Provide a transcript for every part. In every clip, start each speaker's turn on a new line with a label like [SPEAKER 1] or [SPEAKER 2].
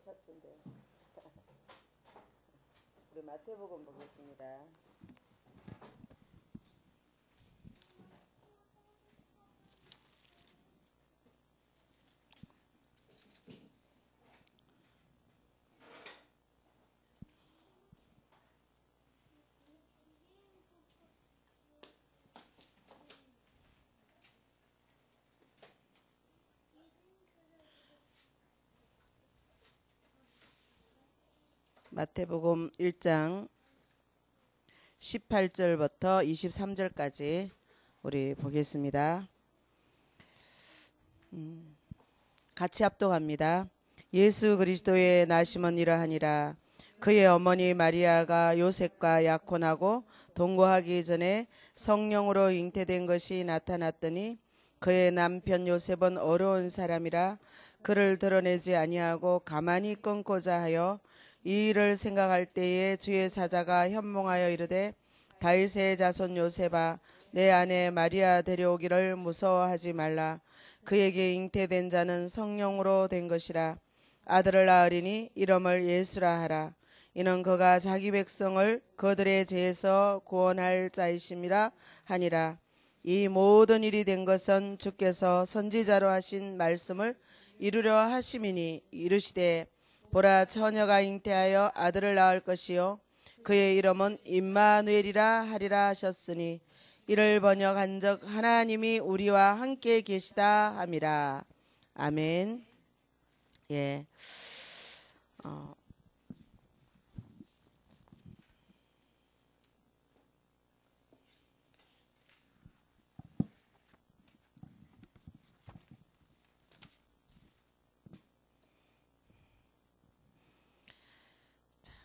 [SPEAKER 1] 찾던데. 우리 마태복음 보겠습니다. 마태복음 1장 18절부터 23절까지 우리 보겠습니다. 같이 합독합니다. 예수 그리스도의 나심은 이러하니라. 그의 어머니 마리아가 요셉과 약혼하고 동거하기 전에 성령으로 잉태된 것이 나타났더니 그의 남편 요셉은 어려운 사람이라 그를 드러내지 아니하고 가만히 끊고자 하여 이 일을 생각할 때에 주의 사자가 현몽하여 이르되 다윗의 자손 요셉아 내 아내 마리아 데려오기를 무서워하지 말라. 그에게 잉태된 자는 성령으로 된 것이라. 아들을 낳으리니 이름을 예수라 하라. 이는 그가 자기 백성을 그들의 죄에서 구원할 자이심이라 하니라. 이 모든 일이 된 것은 주께서 선지자로 하신 말씀을 이루려 하심이니 이르시되 보라 처녀가 잉태하여 아들을 낳을 것이요 그의 이름은 임마누엘이라 하리라 하셨으니 이를 번역한적 하나님이 우리와 함께 계시다 함이라. 아멘. 예.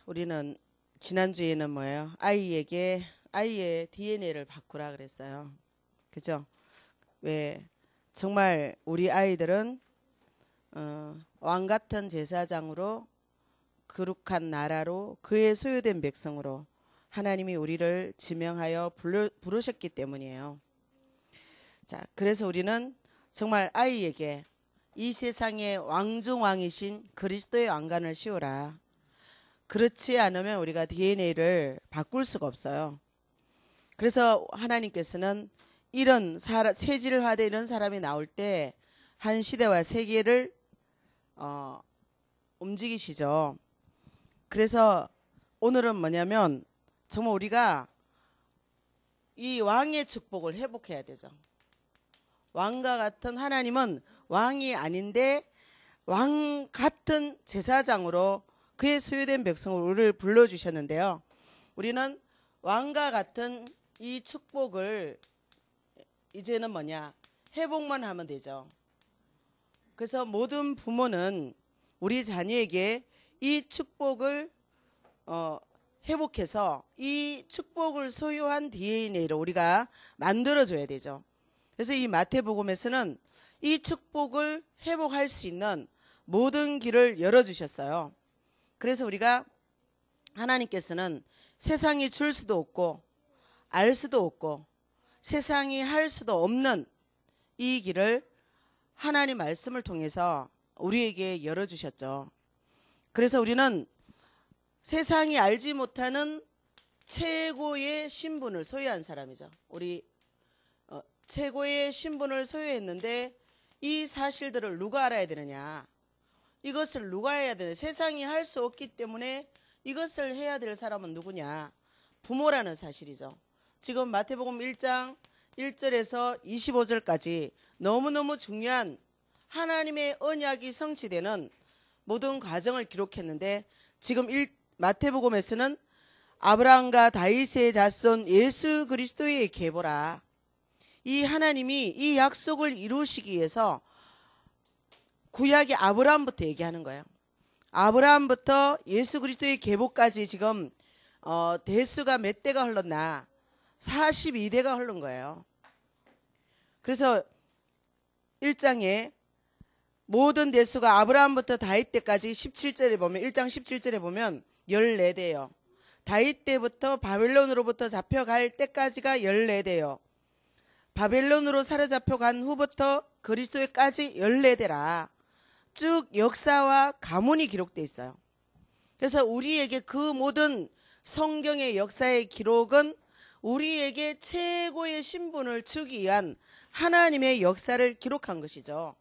[SPEAKER 1] 우리는 지난주에는 뭐예요? 아이에게 아이의 DNA를 바꾸라 그랬어요. 그죠? 왜 정말 우리 아이들은 왕 같은 제사장으로 거룩한 나라로 그의 소유된 백성으로 하나님이 우리를 지명하여 부르셨기 때문이에요. 자, 그래서 우리는 정말 아이에게 이 세상의 왕중왕이신 그리스도의 왕관을 씌우라. 그렇지 않으면 우리가 DNA를 바꿀 수가 없어요. 그래서 하나님께서는 이런 체질화된 이런 사람이 나올 때 한 시대와 세계를 움직이시죠. 그래서 오늘은 뭐냐면 정말 우리가 이 왕의 축복을 회복해야 되죠. 왕과 같은 하나님은 왕이 아닌데 왕 같은 제사장으로 그의 소유된 백성을 우리를 불러주셨는데요. 우리는 왕과 같은 이 축복을 이제는 뭐냐? 회복만 하면 되죠. 그래서 모든 부모는 우리 자녀에게 이 축복을 회복해서 이 축복을 소유한 DNA를 우리가 만들어줘야 되죠. 그래서 이 마태복음에서는 이 축복을 회복할 수 있는 모든 길을 열어주셨어요. 그래서 우리가 하나님께서는 세상이 줄 수도 없고 알 수도 없고 세상이 할 수도 없는 이 길을 하나님 말씀을 통해서 우리에게 열어주셨죠. 그래서 우리는 세상이 알지 못하는 최고의 신분을 소유한 사람이죠. 우리 최고의 신분을 소유했는데 이 사실들을 누가 알아야 되느냐? 이것을 누가 해야 되냐? 세상이 할 수 없기 때문에 이것을 해야 될 사람은 누구냐? 부모라는 사실이죠. 지금 마태복음 1장 1절에서 25절까지 너무너무 중요한 하나님의 언약이 성취되는 모든 과정을 기록했는데 지금 마태복음에서는 아브라함과 다윗의 자손 예수 그리스도의 계보라. 이 하나님이 이 약속을 이루시기 위해서 구약의 아브라함부터 얘기하는 거예요. 아브라함부터 예수 그리스도의 계보까지 지금 대수가 몇 대가 흘렀나? 42대가 흐른 거예요. 그래서 1장에 모든 대수가 아브라함부터 다윗 때까지 17절에 보면 1장 17절에 보면 14대요. 다윗 때부터 바벨론으로부터 잡혀갈 때까지가 14대요. 바벨론으로 사로잡혀간 후부터 그리스도에까지 14대라. 쭉 역사와 가문이 기록되어 있어요. 그래서 우리에게 그 모든 성경의 역사의 기록은 우리에게 최고의 신분을 주기 위한 하나님의 역사를 기록한 것이죠.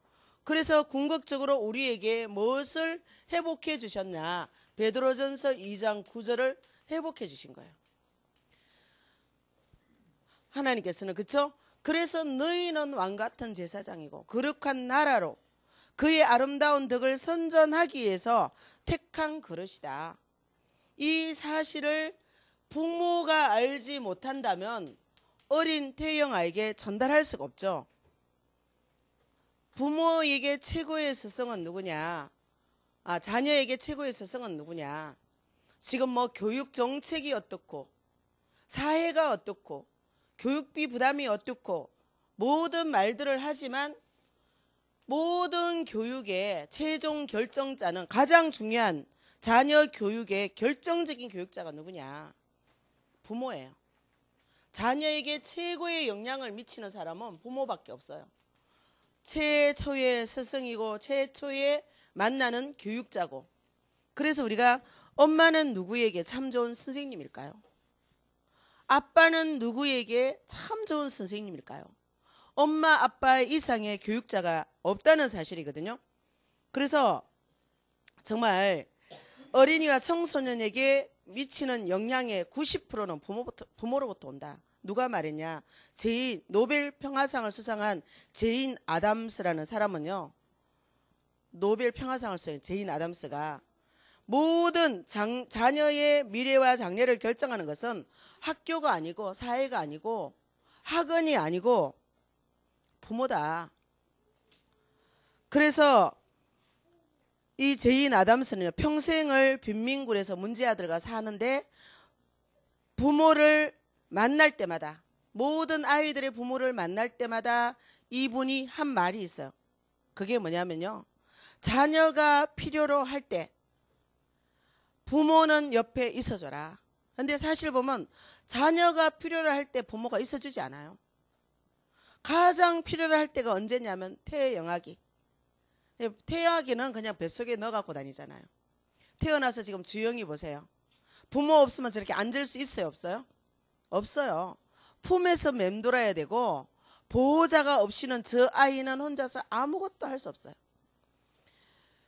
[SPEAKER 1] 그래서 궁극적으로 우리에게 무엇을 회복해 주셨냐? 베드로전서 2장 9절을 회복해 주신 거예요. 하나님께서는, 그렇죠? 그래서 너희는 왕같은 제사장이고 거룩한 나라로 그의 아름다운 덕을 선전하기 위해서 택한 그릇이다. 이 사실을 부모가 알지 못한다면 어린 태영아에게 전달할 수가 없죠. 부모에게 최고의 스승은 누구냐? 자녀에게 최고의 스승은 누구냐? 지금 뭐 교육 정책이 어떻고 사회가 어떻고 교육비 부담이 어떻고 모든 말들을 하지만 모든 교육의 최종 결정자는, 가장 중요한 자녀 교육의 결정적인 교육자가 누구냐? 부모예요. 자녀에게 최고의 영향을 미치는 사람은 부모밖에 없어요. 최초의 스승이고 최초의 만나는 교육자고. 그래서 우리가 엄마는 누구에게 참 좋은 선생님일까요? 아빠는 누구에게 참 좋은 선생님일까요? 엄마, 아빠 이상의 교육자가 없다는 사실이거든요. 그래서 정말 어린이와 청소년에게 미치는 영향의 90%는 부모로부터 온다. 누가 말했냐? 노벨 평화상을 수상한 제인 아담스라는 사람은요, 노벨 평화상을 수상한 제인 아담스가 모든 자녀의 미래와 장래를 결정하는 것은 학교가 아니고 사회가 아니고 학원이 아니고 부모다. 그래서 이 제인 아담스는요, 평생을 빈민굴에서 문제 아들과 사는데 부모를 만날 때마다, 모든 아이들의 부모를 만날 때마다 이분이 한 말이 있어요. 그게 뭐냐면요, 자녀가 필요로 할 때 부모는 옆에 있어줘라. 근데 사실 보면 자녀가 필요로 할 때 부모가 있어주지 않아요. 가장 필요로 할 때가 언제냐면 태영아기. 태영아기는 그냥 뱃속에 넣어 갖고 다니잖아요. 태어나서 지금 주영이 보세요. 부모 없으면 저렇게 앉을 수 있어요, 없어요? 없어요. 품에서 맴돌아야 되고 보호자가 없이는 저 아이는 혼자서 아무것도 할 수 없어요.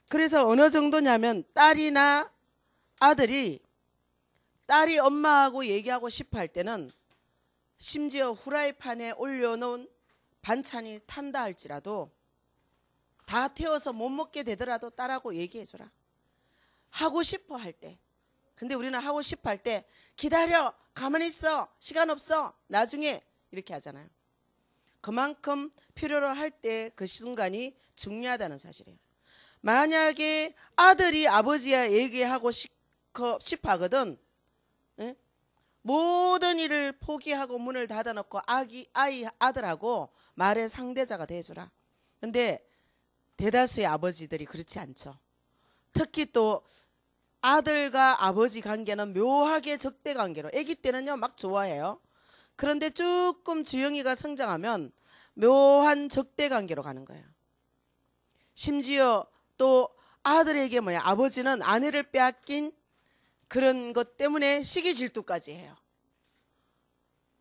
[SPEAKER 1] 그래서 어느 정도냐면 딸이나 아들이, 딸이 엄마하고 얘기하고 싶어 할 때는 심지어 후라이팬에 올려놓은 반찬이 탄다 할지라도 다 태워서 못 먹게 되더라도 딸하고 얘기해줘라. 하고 싶어 할 때. 근데 우리는 하고 싶어 할 때 기다려, 가만히 있어, 시간 없어, 나중에, 이렇게 하잖아요. 그만큼 필요로 할 때 그 순간이 중요하다는 사실이에요. 만약에 아들이 아버지와 얘기하고 싶어 하거든, 응? 모든 일을 포기하고 문을 닫아놓고 아들하고 말의 상대자가 돼주라. 근데 대다수의 아버지들이 그렇지 않죠. 특히 또 아들과 아버지 관계는 묘하게 적대 관계로, 아기 때는요 막 좋아해요. 그런데 조금 주영이가 성장하면 묘한 적대 관계로 가는 거예요. 심지어 또 아들에게 아버지는 아내를 빼앗긴 그런 것 때문에 시기 질투까지 해요.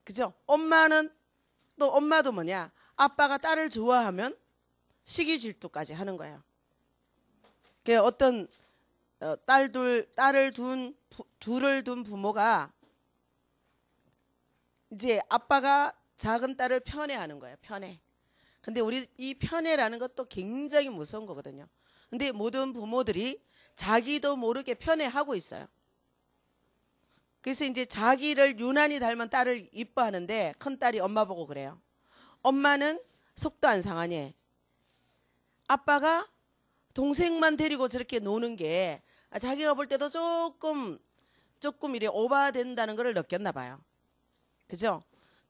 [SPEAKER 1] 그죠? 엄마도 아빠가 딸을 좋아하면 시기 질투까지 하는 거예요. 어떤 둘을 둔 부모가 이제 아빠가 작은 딸을 편애하는 거예요. 편애. 근데 우리 이 편애라는 것도 굉장히 무서운 거거든요. 근데 모든 부모들이 자기도 모르게 편애하고 있어요. 그래서 이제 자기를 유난히 닮은 딸을 이뻐하는데 큰딸이 엄마 보고 그래요. 엄마는 속도 안 상하니 아빠가 동생만 데리고 저렇게 노는 게 자기가 볼 때도 조금 이래 오바된다는 걸 느꼈나 봐요. 그죠?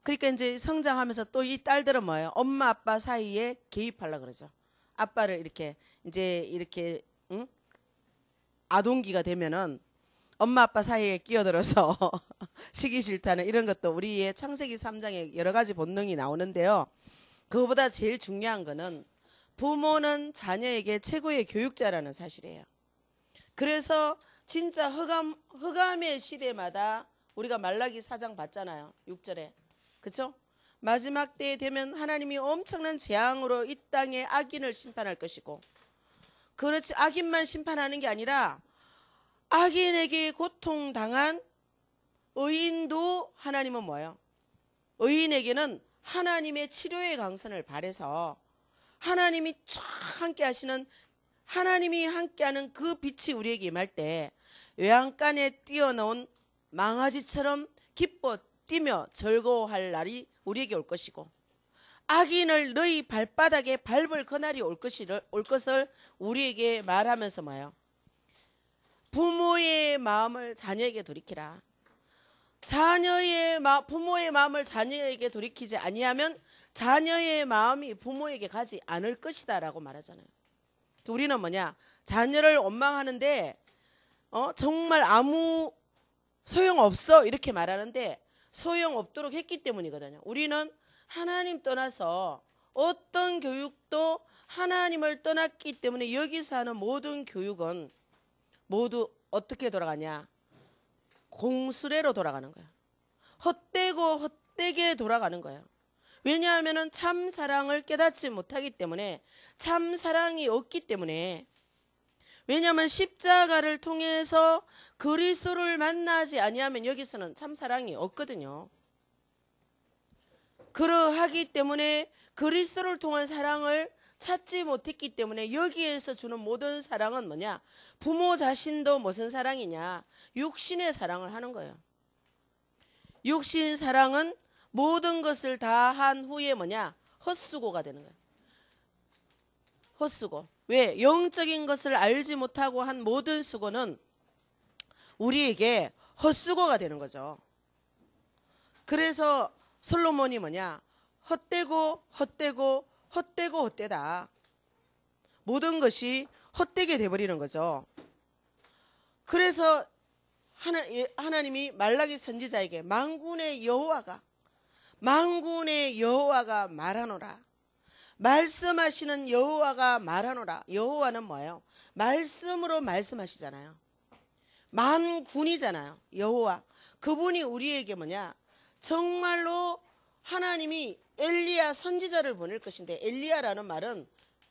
[SPEAKER 1] 그러니까 이제 성장하면서 또 이 딸들은 뭐예요? 엄마 아빠 사이에 개입하려고 그러죠. 아빠를 이렇게 응? 아동기가 되면은 엄마 아빠 사이에 끼어들어서 시기 질투하는 이런 것도 우리의 창세기 3장에 여러 가지 본능이 나오는데요. 그거보다 제일 중요한 거는 부모는 자녀에게 최고의 교육자라는 사실이에요. 그래서 진짜 흑암의 시대마다 우리가 말라기 4장 봤잖아요. 6절에. 그렇죠? 마지막 때에 되면 하나님이 엄청난 재앙으로 이 땅에 악인을 심판할 것이고, 그렇지 악인만 심판하는 게 아니라 악인에게 고통당한 의인도 하나님은 뭐예요? 의인에게는 하나님의 치료의 강선을 발해서 하나님이 쫙 함께 하시는, 하나님이 함께하는 그 빛이 우리에게 임할 때 외양간에 뛰어나온 망아지처럼 기뻐 뛰며 즐거워할 날이 우리에게 올 것이고, 악인을 너희 발바닥에 밟을 그날이 올 것을 우리에게 말하면서 뭐예요? 부모의 마음을 자녀에게 돌이키라. 부모의 마음을 자녀에게 돌이키지 아니하면 자녀의 마음이 부모에게 가지 않을 것이다 라고 말하잖아요. 우리는 뭐냐? 자녀를 원망하는데 정말 아무 소용없어 이렇게 말하는데 소용없도록 했기 때문이거든요. 우리는 하나님 떠나서 어떤 교육도 하나님을 떠났기 때문에 여기서 하는 모든 교육은 모두 어떻게 돌아가냐? 공수레로 돌아가는 거예요. 헛되게 돌아가는 거예요. 왜냐하면 참 사랑을 깨닫지 못하기 때문에, 참 사랑이 없기 때문에. 왜냐하면 십자가를 통해서 그리스도를 만나지 아니하면 여기서는 참 사랑이 없거든요. 그러하기 때문에 그리스도를 통한 사랑을 찾지 못했기 때문에 여기에서 주는 모든 사랑은 뭐냐? 부모 자신도 무슨 사랑이냐? 육신의 사랑을 하는 거예요. 육신 사랑은 모든 것을 다 한 후에 뭐냐? 헛수고가 되는 거예요. 헛수고. 왜? 영적인 것을 알지 못하고 한 모든 수고는 우리에게 헛수고가 되는 거죠. 그래서 솔로몬이 뭐냐? 헛되고 헛되다. 모든 것이 헛되게 돼버리는 거죠. 그래서 하나님이 말라기 선지자에게 만군의 여호와가 말하노라. 말씀하시는 여호와가 말하노라. 여호와는 뭐예요? 말씀으로 말씀하시잖아요. 만군이잖아요. 여호와. 그분이 우리에게 뭐냐? 정말로 하나님이 엘리야 선지자를 보낼 것인데, 엘리야라는 말은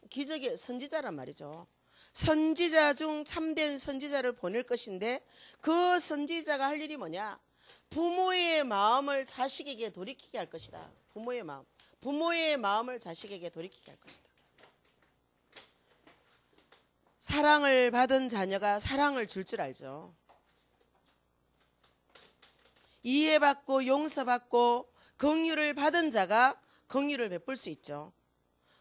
[SPEAKER 1] 기적의 선지자란 말이죠. 선지자 중 참된 선지자를 보낼 것인데, 그 선지자가 할 일이 뭐냐? 부모의 마음을 자식에게 돌이키게 할 것이다. 부모의 마음을 자식에게 돌이키게 할 것이다. 사랑을 받은 자녀가 사랑을 줄 줄 알죠. 이해받고 용서받고 긍휼을 받은 자가 긍휼을 베풀 수 있죠.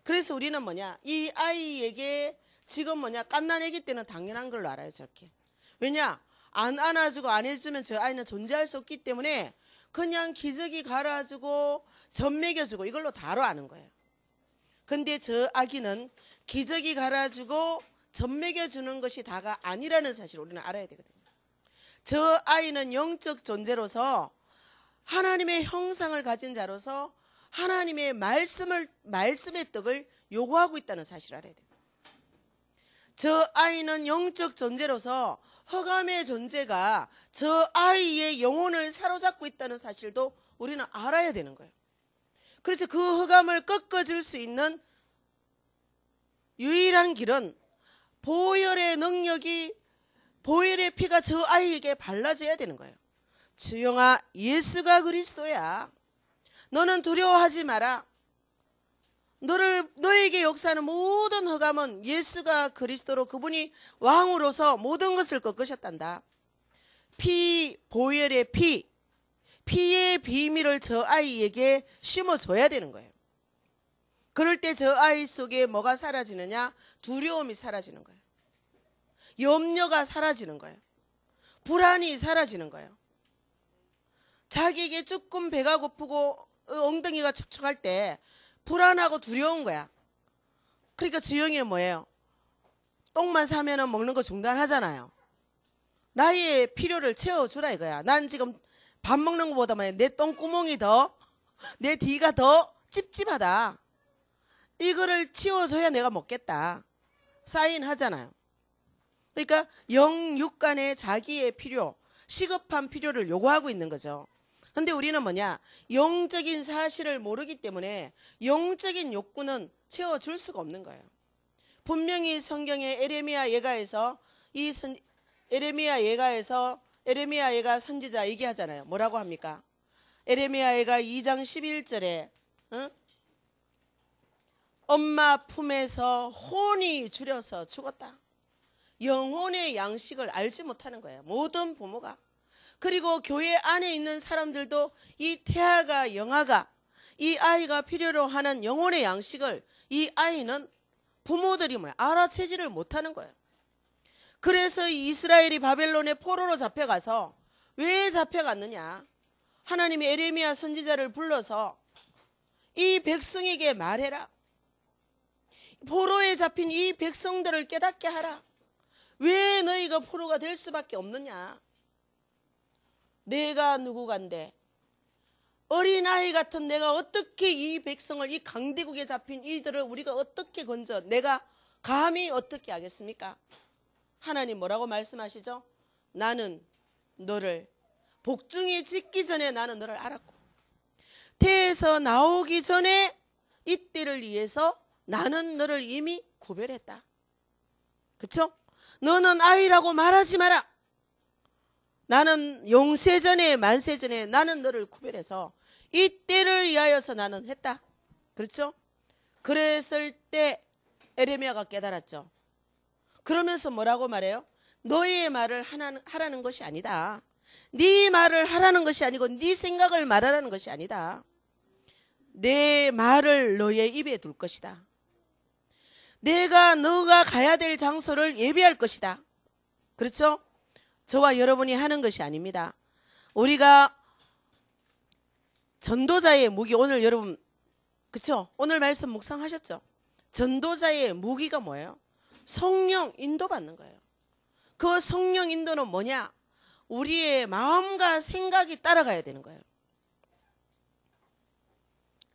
[SPEAKER 1] 그래서 우리는 뭐냐? 이 아이에게 지금 뭐냐? 갓난아기 때는 당연한 걸로 알아요. 저렇게. 왜냐? 안 안아주고 안 해주면 저 아이는 존재할 수 없기 때문에 그냥 기저귀 갈아주고 젖 먹여주고 이걸로 다로 아는 거예요. 근데 저 아기는 기저귀 갈아주고 젖 먹여주는 것이 다가 아니라는 사실을 우리는 알아야 되거든요. 저 아이는 영적 존재로서 하나님의 형상을 가진 자로서 하나님의 말씀의 떡을 요구하고 있다는 사실을 알아야 돼요. 저 아이는 영적 존재로서 흑암의 존재가 저 아이의 영혼을 사로잡고 있다는 사실도 우리는 알아야 되는 거예요. 그래서 그 흑암을 꺾어줄 수 있는 유일한 길은 보혈의 능력이, 보혈의 피가 저 아이에게 발라져야 되는 거예요. 주영아, 예수가 그리스도야. 너는 두려워하지 마라. 너에게 역사하는 모든 흑암은 예수가 그리스도로, 그분이 왕으로서 모든 것을 꺾으셨단다. 보혈의 피의 비밀을 저 아이에게 심어줘야 되는 거예요. 그럴 때 저 아이 속에 뭐가 사라지느냐? 두려움이 사라지는 거예요. 염려가 사라지는 거예요. 불안이 사라지는 거예요. 자기에게 조금 배가 고프고 엉덩이가 축축할 때 불안하고 두려운 거야. 그러니까 주영이는 뭐예요? 똥만 사면은 먹는 거 중단하잖아요. 나의 필요를 채워주라 이거야. 난 지금 밥 먹는 것보다 내 똥구멍이 내 뒤가 더 찝찝하다. 이거를 치워줘야 내가 먹겠다. 사인하잖아요. 그러니까 영육간의 자기의 필요, 시급한 필요를 요구하고 있는 거죠. 근데 우리는 뭐냐? 영적인 사실을 모르기 때문에 영적인 욕구는 채워줄 수가 없는 거예요. 분명히 성경의 에레미야 예가에서 에레미야 예가 선지자 얘기하잖아요. 뭐라고 합니까? 에레미야 예가 2장 11절에 엄마 품에서 혼이 줄여서 죽었다. 영혼의 양식을 알지 못하는 거예요. 모든 부모가. 그리고 교회 안에 있는 사람들도 이 태아가 영아가 이 아이가 필요로 하는 영혼의 양식을 이 아이는 부모들이 알아채지를 못하는 거예요. 그래서 이스라엘이 바벨론의 포로로 잡혀가서 왜 잡혀갔느냐? 하나님이 에레미야 선지자를 불러서 이 백성에게 말해라. 포로에 잡힌 이 백성들을 깨닫게 하라. 왜 너희가 포로가 될 수밖에 없느냐? 내가 누구간데 어린아이 같은 내가 어떻게 이 백성을 이 강대국에 잡힌 이들을 우리가 어떻게 건져 내가 감히 어떻게 하겠습니까? 하나님 뭐라고 말씀하시죠? 나는 너를 복중이 짓기 전에 나는 너를 알았고 태에서 나오기 전에 이때를 위해서 나는 너를 이미 구별했다. 그렇죠? 너는 아이라고 말하지 마라. 나는 용세전에 만세전에 나는 너를 구별해서 이때를 위하여서 나는 했다. 그렇죠? 그랬을 때 에레미야가 깨달았죠. 그러면서 뭐라고 말해요? 너의 말을 하라는 것이 아니다. 네 말을 하라는 것이 아니고 네 생각을 말하라는 것이 아니다. 내 말을 너의 입에 둘 것이다. 내가 너가 가야 될 장소를 예비할 것이다. 그렇죠? 저와 여러분이 하는 것이 아닙니다. 우리가 전도자의 무기, 오늘 여러분 그렇죠? 오늘 말씀 묵상하셨죠? 전도자의 무기가 뭐예요? 성령 인도받는 거예요. 그 성령 인도는 뭐냐? 우리의 마음과 생각이 따라가야 되는 거예요.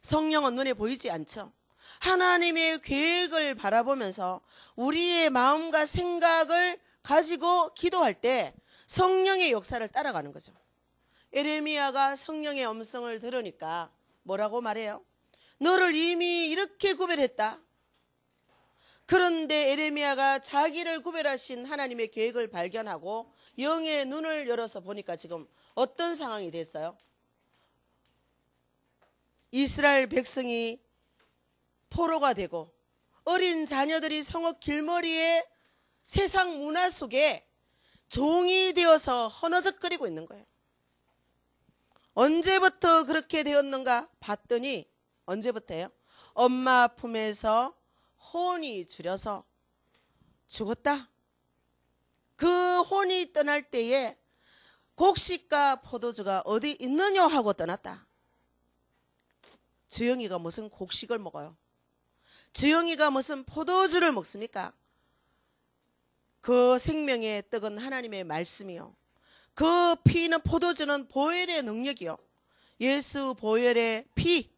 [SPEAKER 1] 성령은 눈에 보이지 않죠? 하나님의 계획을 바라보면서 우리의 마음과 생각을 가지고 기도할 때 성령의 역사를 따라가는 거죠. 에레미야가 성령의 음성을 들으니까 뭐라고 말해요? 너를 이미 이렇게 구별했다. 그런데 에레미야가 자기를 구별하신 하나님의 계획을 발견하고 영의 눈을 열어서 보니까 지금 어떤 상황이 됐어요? 이스라엘 백성이 포로가 되고 어린 자녀들이 성읍 길머리에 세상 문화 속에 종이 되어서 허너적거리고 있는 거예요. 언제부터 그렇게 되었는가 봤더니 언제부터예요? 엄마 품에서 혼이 줄여서 죽었다. 그 혼이 떠날 때에 곡식과 포도주가 어디 있느냐 하고 떠났다. 주영이가 무슨 곡식을 먹어요? 주영이가 무슨 포도주를 먹습니까? 그 생명의 떡은 하나님의 말씀이요. 그 피는 포도주는 보혈의 능력이요. 예수 보혈의 피가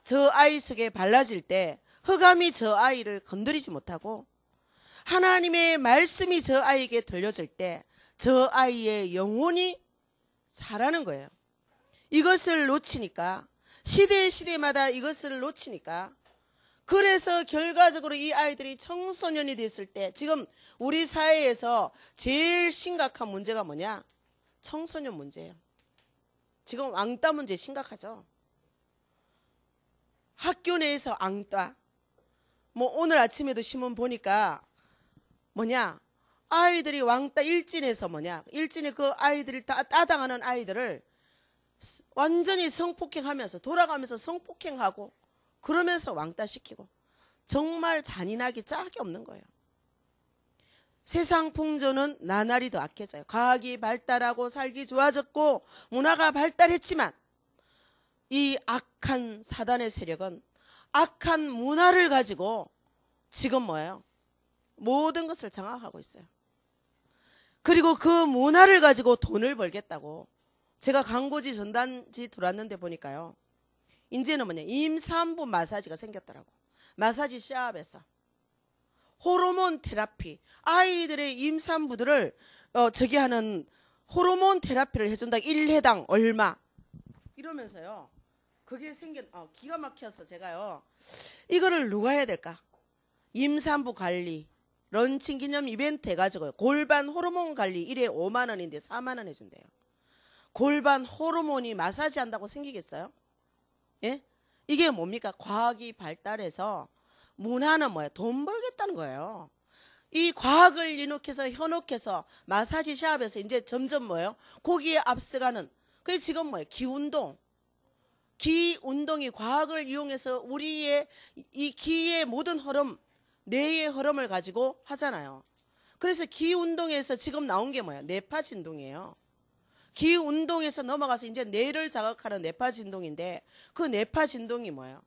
[SPEAKER 1] 저 아이 속에 발라질 때 흑암이 저 아이를 건드리지 못하고 하나님의 말씀이 저 아이에게 들려질 때 저 아이의 영혼이 자라는 거예요. 이것을 놓치니까 시대마다 이것을 놓치니까 그래서 결과적으로 이 아이들이 청소년이 됐을 때 지금 우리 사회에서 제일 심각한 문제가 뭐냐? 청소년 문제예요. 지금 왕따 문제 심각하죠. 학교 내에서 왕따. 뭐 오늘 아침에도 신문 보니까 뭐냐? 아이들이 왕따 일진에서 뭐냐? 일진에 그 아이들이 따당하는 아이들을 완전히 성폭행하면서 돌아가면서 성폭행하고 그러면서 왕따시키고 정말 잔인하기 짝이 없는 거예요. 세상 풍조는 나날이 더 악해져요. 과학이 발달하고 살기 좋아졌고 문화가 발달했지만 이 악한 사단의 세력은 악한 문화를 가지고 지금 뭐예요? 모든 것을 장악하고 있어요. 그리고 그 문화를 가지고 돈을 벌겠다고 제가 광고지 전단지 들어왔는데 보니까요. 이제는 뭐냐, 임산부 마사지가 생겼더라고. 마사지 시합에서 호르몬 테라피, 아이들의 임산부들을 저기 하는 호르몬 테라피를 해준다. 1회당 얼마 이러면서요. 그게 기가 막혀서 제가요, 이거를 누가 해야 될까? 임산부 관리 런칭 기념 이벤트 해가지고요, 골반 호르몬 관리 1회 5만 원인데 4만 원 해준대요. 골반 호르몬이 마사지 한다고 생기겠어요? 예? 이게 뭡니까? 과학이 발달해서 문화는 뭐예요? 돈 벌겠다는 거예요. 이 과학을 현혹해서 마사지 샵에서 이제 점점 뭐예요? 거기에 앞서가는, 그게 지금 뭐예요? 기운동. 기운동이 과학을 이용해서 우리의 이 기의 모든 흐름, 뇌의 흐름을 가지고 하잖아요. 그래서 기운동에서 지금 나온 게 뭐예요? 뇌파 진동이에요. 기운동에서 넘어가서 이제 뇌를 자극하는 뇌파 진동인데, 그 뇌파 진동이 뭐예요?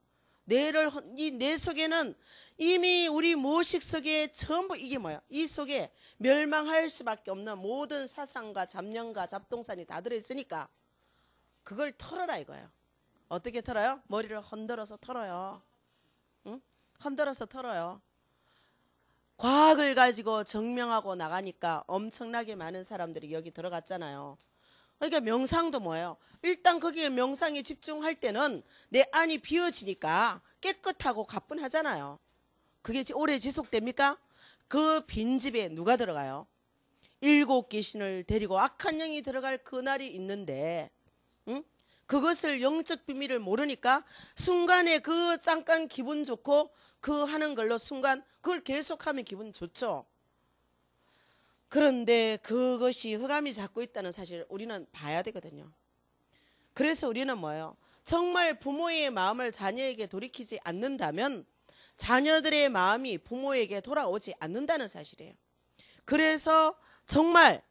[SPEAKER 1] 이 뇌 속에는 이미 우리 무의식 속에 전부 이게 뭐예요? 이 속에 멸망할 수밖에 없는 모든 사상과 잡념과 잡동산이 다 들어있으니까 그걸 털어라 이거예요. 어떻게 털어요? 머리를 흔들어서 털어요. 응? 흔들어서 털어요. 과학을 가지고 증명하고 나가니까 엄청나게 많은 사람들이 여기 들어갔잖아요. 그러니까 명상도 뭐예요? 일단 거기에 명상에 집중할 때는 내 안이 비워지니까 깨끗하고 가뿐하잖아요. 그게 오래 지속됩니까? 그 빈집에 누가 들어가요? 7귀신을 데리고 악한 영이 들어갈 그날이 있는데, 응? 그것을 영적 비밀을 모르니까 순간에 그 잠깐 기분 좋고 그 하는 걸로 순간 그걸 계속하면 기분 좋죠. 그런데 그것이 흑암이 잡고 있다는 사실을 우리는 봐야 되거든요. 그래서 우리는 뭐예요? 정말 부모의 마음을 자녀에게 돌이키지 않는다면 자녀들의 마음이 부모에게 돌아오지 않는다는 사실이에요. 그래서 정말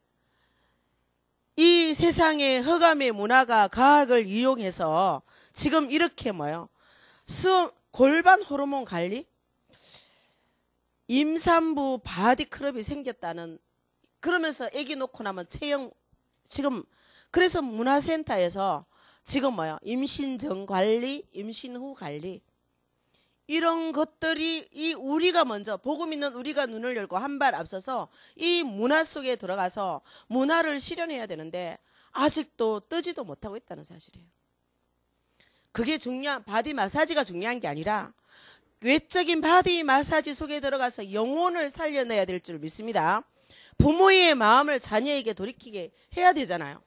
[SPEAKER 1] 이 세상의 흑암의 문화가 과학을 이용해서 지금 이렇게 뭐예요? 골반 호르몬 관리? 임산부 바디클럽이 생겼다는, 그러면서 아기 놓고 나면 체형, 지금 그래서 문화센터에서 지금 뭐야, 임신 전 관리, 임신 후 관리, 이런 것들이 우리가 먼저 복음 있는 우리가 눈을 열고 한 발 앞서서 이 문화 속에 들어가서 문화를 실현해야 되는데 아직도 뜨지도 못하고 있다는 사실이에요. 그게 바디 마사지가 중요한 게 아니라 외적인 바디 마사지 속에 들어가서 영혼을 살려내야 될 줄 믿습니다. 부모의 마음을 자녀에게 돌이키게 해야 되잖아요.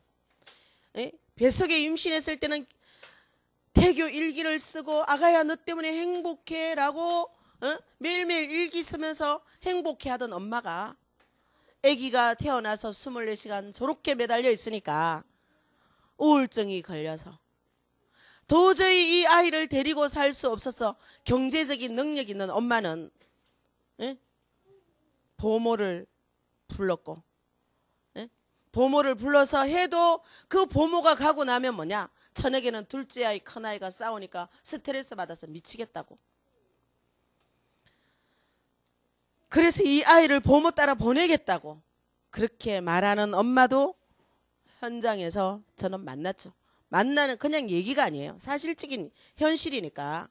[SPEAKER 1] 뱃속에 임신했을 때는 태교 일기를 쓰고 아가야 너 때문에 행복해 라고 매일매일 일기 쓰면서 행복해 하던 엄마가 아기가 태어나서 24시간 저렇게 매달려 있으니까 우울증이 걸려서 도저히 이 아이를 데리고 살 수 없어서 경제적인 능력 있는 엄마는 보모를 불렀고, 보모를 불러서 해도 그 보모가 가고 나면 뭐냐, 저녁에는 둘째 아이 큰아이가 싸우니까 스트레스 받아서 미치겠다고. 그래서 이 아이를 보모 따라 보내겠다고 그렇게 말하는 엄마도 현장에서 저는 만났죠. 만나는 그냥 얘기가 아니에요. 사실적인 현실이니까.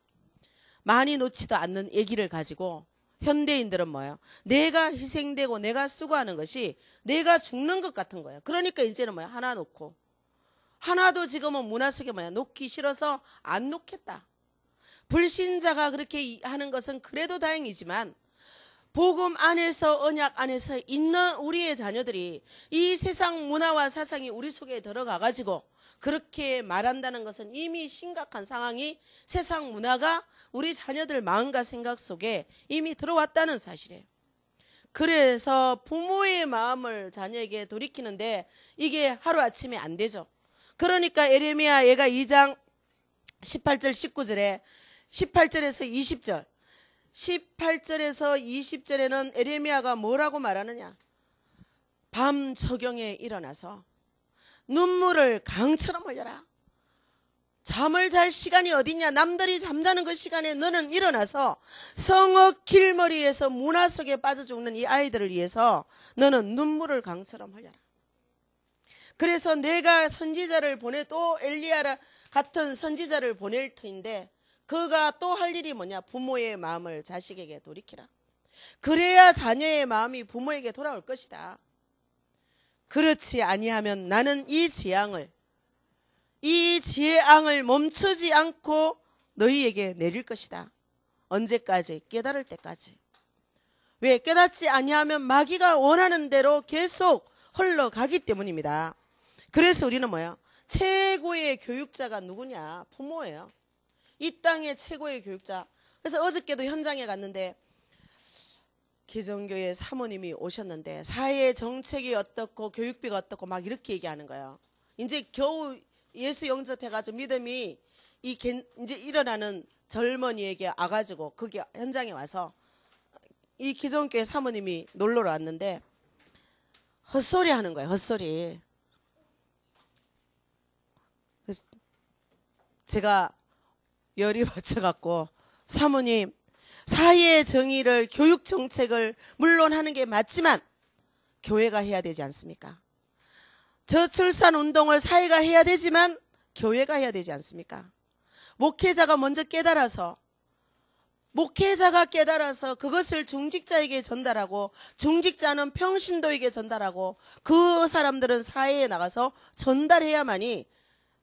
[SPEAKER 1] 많이 놓지도 않는 얘기를 가지고 현대인들은 뭐예요? 내가 희생되고 내가 수고하는 것이 내가 죽는 것 같은 거예요. 그러니까 이제는 뭐예요? 하나 놓고. 하나도 지금은 문화 속에 뭐야? 놓기 싫어서 안 놓겠다. 불신자가 그렇게 하는 것은 그래도 다행이지만 복음 안에서 언약 안에서 있는 우리의 자녀들이 이 세상 문화와 사상이 우리 속에 들어가 가지고 그렇게 말한다는 것은 이미 심각한 상황이 세상 문화가 우리 자녀들 마음과 생각 속에 이미 들어왔다는 사실이에요. 그래서 부모의 마음을 자녀에게 돌이키는데 이게 하루아침에 안 되죠. 그러니까 에레미야 얘가 2장 18절 19절에 18절에서 20절 18절에서 20절에는 에레미야가 뭐라고 말하느냐, 밤 저경에 일어나서 눈물을 강처럼 흘려라. 잠을 잘 시간이 어딨냐, 남들이 잠자는 그 시간에 너는 일어나서 성읍 길머리에서 문화 속에 빠져 죽는 이 아이들을 위해서 너는 눈물을 강처럼 흘려라. 그래서 내가 선지자를 보내 또 엘리야가 같은 선지자를 보낼 터인데 그가 또 할 일이 뭐냐? 부모의 마음을 자식에게 돌이키라. 그래야 자녀의 마음이 부모에게 돌아올 것이다. 그렇지 아니하면 나는 이 재앙을 멈추지 않고 너희에게 내릴 것이다. 언제까지? 깨달을 때까지. 왜? 깨닫지 아니하면 마귀가 원하는 대로 계속 흘러가기 때문입니다. 그래서 우리는 뭐예요? 최고의 교육자가 누구냐? 부모예요. 이 땅의 최고의 교육자. 그래서 어저께도 현장에 갔는데 기존교회 사모님이 오셨는데 사회 정책이 어떻고 교육비가 어떻고 막 이렇게 얘기하는 거예요. 이제 겨우 예수 영접해가지고 믿음이 이제 일어나는 젊은이에게 와가지고 거기 현장에 와서 이 기존교회 사모님이 놀러 왔는데 헛소리 하는 거예요. 헛소리. 그래서 제가 열이 받쳐갖고 사모님 사회의 정의를 교육 정책을 물론 하는 게 맞지만 교회가 해야 되지 않습니까? 저출산 운동을 사회가 해야 되지만 교회가 해야 되지 않습니까? 목회자가 먼저 깨달아서 그것을 중직자에게 전달하고 중직자는 평신도에게 전달하고 그 사람들은 사회에 나가서 전달해야만이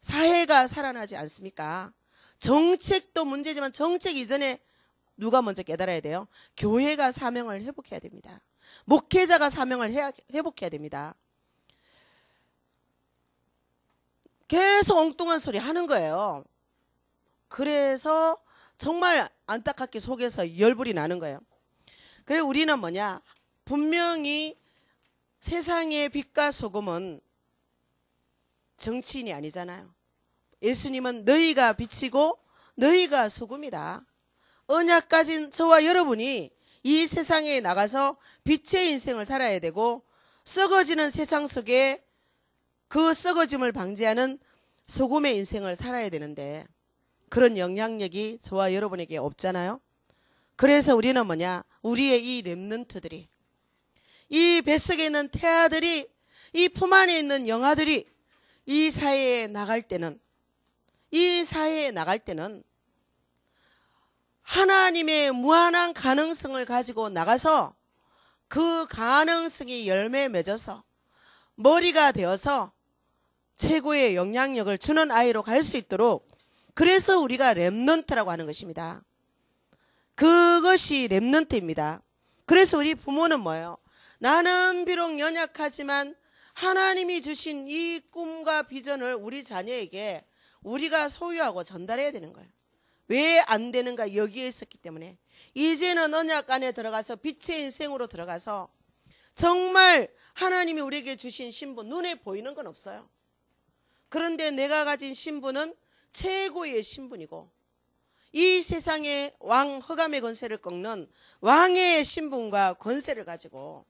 [SPEAKER 1] 사회가 살아나지 않습니까? 정책도 문제지만 정책 이전에 누가 먼저 깨달아야 돼요? 교회가 사명을 회복해야 됩니다. 목회자가 사명을 회복해야 됩니다. 계속 엉뚱한 소리 하는 거예요. 그래서 정말 안타깝게 속에서 열불이 나는 거예요. 그래서 우리는 뭐냐? 분명히 세상의 빛과 소금은 정치인이 아니잖아요. 예수님은 너희가 빛이고 너희가 소금이다. 언약 가진 저와 여러분이 이 세상에 나가서 빛의 인생을 살아야 되고 썩어지는 세상 속에 그 썩어짐을 방지하는 소금의 인생을 살아야 되는데 그런 영향력이 저와 여러분에게 없잖아요. 그래서 우리는 뭐냐? 우리의 이 렘넌트들이 이 뱃속에 있는 태아들이 이 품 안에 있는 영아들이 이 사회에 나갈 때는 하나님의 무한한 가능성을 가지고 나가서 그 가능성이 열매 맺어서 머리가 되어서 최고의 영향력을 주는 아이로 갈 수 있도록 그래서 우리가 렘넌트라고 하는 것입니다. 그것이 렘넌트입니다. 그래서 우리 부모는 뭐예요? 나는 비록 연약하지만 하나님이 주신 이 꿈과 비전을 우리 자녀에게 우리가 소유하고 전달해야 되는 거예요. 왜 안 되는가? 여기에 있었기 때문에. 이제는 언약 안에 들어가서 빛의 인생으로 들어가서 정말 하나님이 우리에게 주신 신분, 눈에 보이는 건 없어요. 그런데 내가 가진 신분은 최고의 신분이고 이 세상의 왕 흑암의 권세를 꺾는 왕의 신분과 권세를 가지고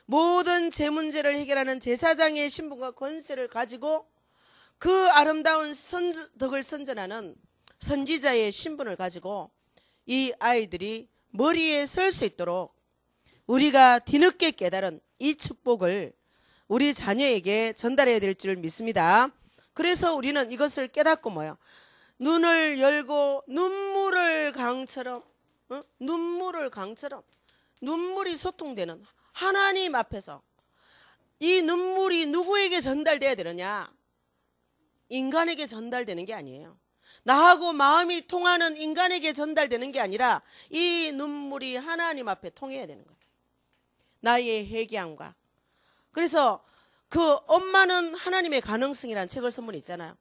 [SPEAKER 1] 모든 제 문제를 해결하는 제사장의 신분과 권세를 가지고 그 아름다운 덕을 선전하는 선지자의 신분을 가지고 이 아이들이 머리에 설 수 있도록 우리가 뒤늦게 깨달은 이 축복을 우리 자녀에게 전달해야 될 줄 믿습니다. 그래서 우리는 이것을 깨닫고 뭐예요? 눈을 열고 눈물을 강처럼 눈물이 소통되는 하나님 앞에서 이 눈물이 누구에게 전달돼야 되느냐? 인간에게 전달되는 게 아니에요. 나하고 마음이 통하는 인간에게 전달되는 게 아니라 이 눈물이 하나님 앞에 통해야 되는 거예요. 나의 회개함과. 그래서 그 엄마는 하나님의 가능성이라는 책을 선물이 있잖아요.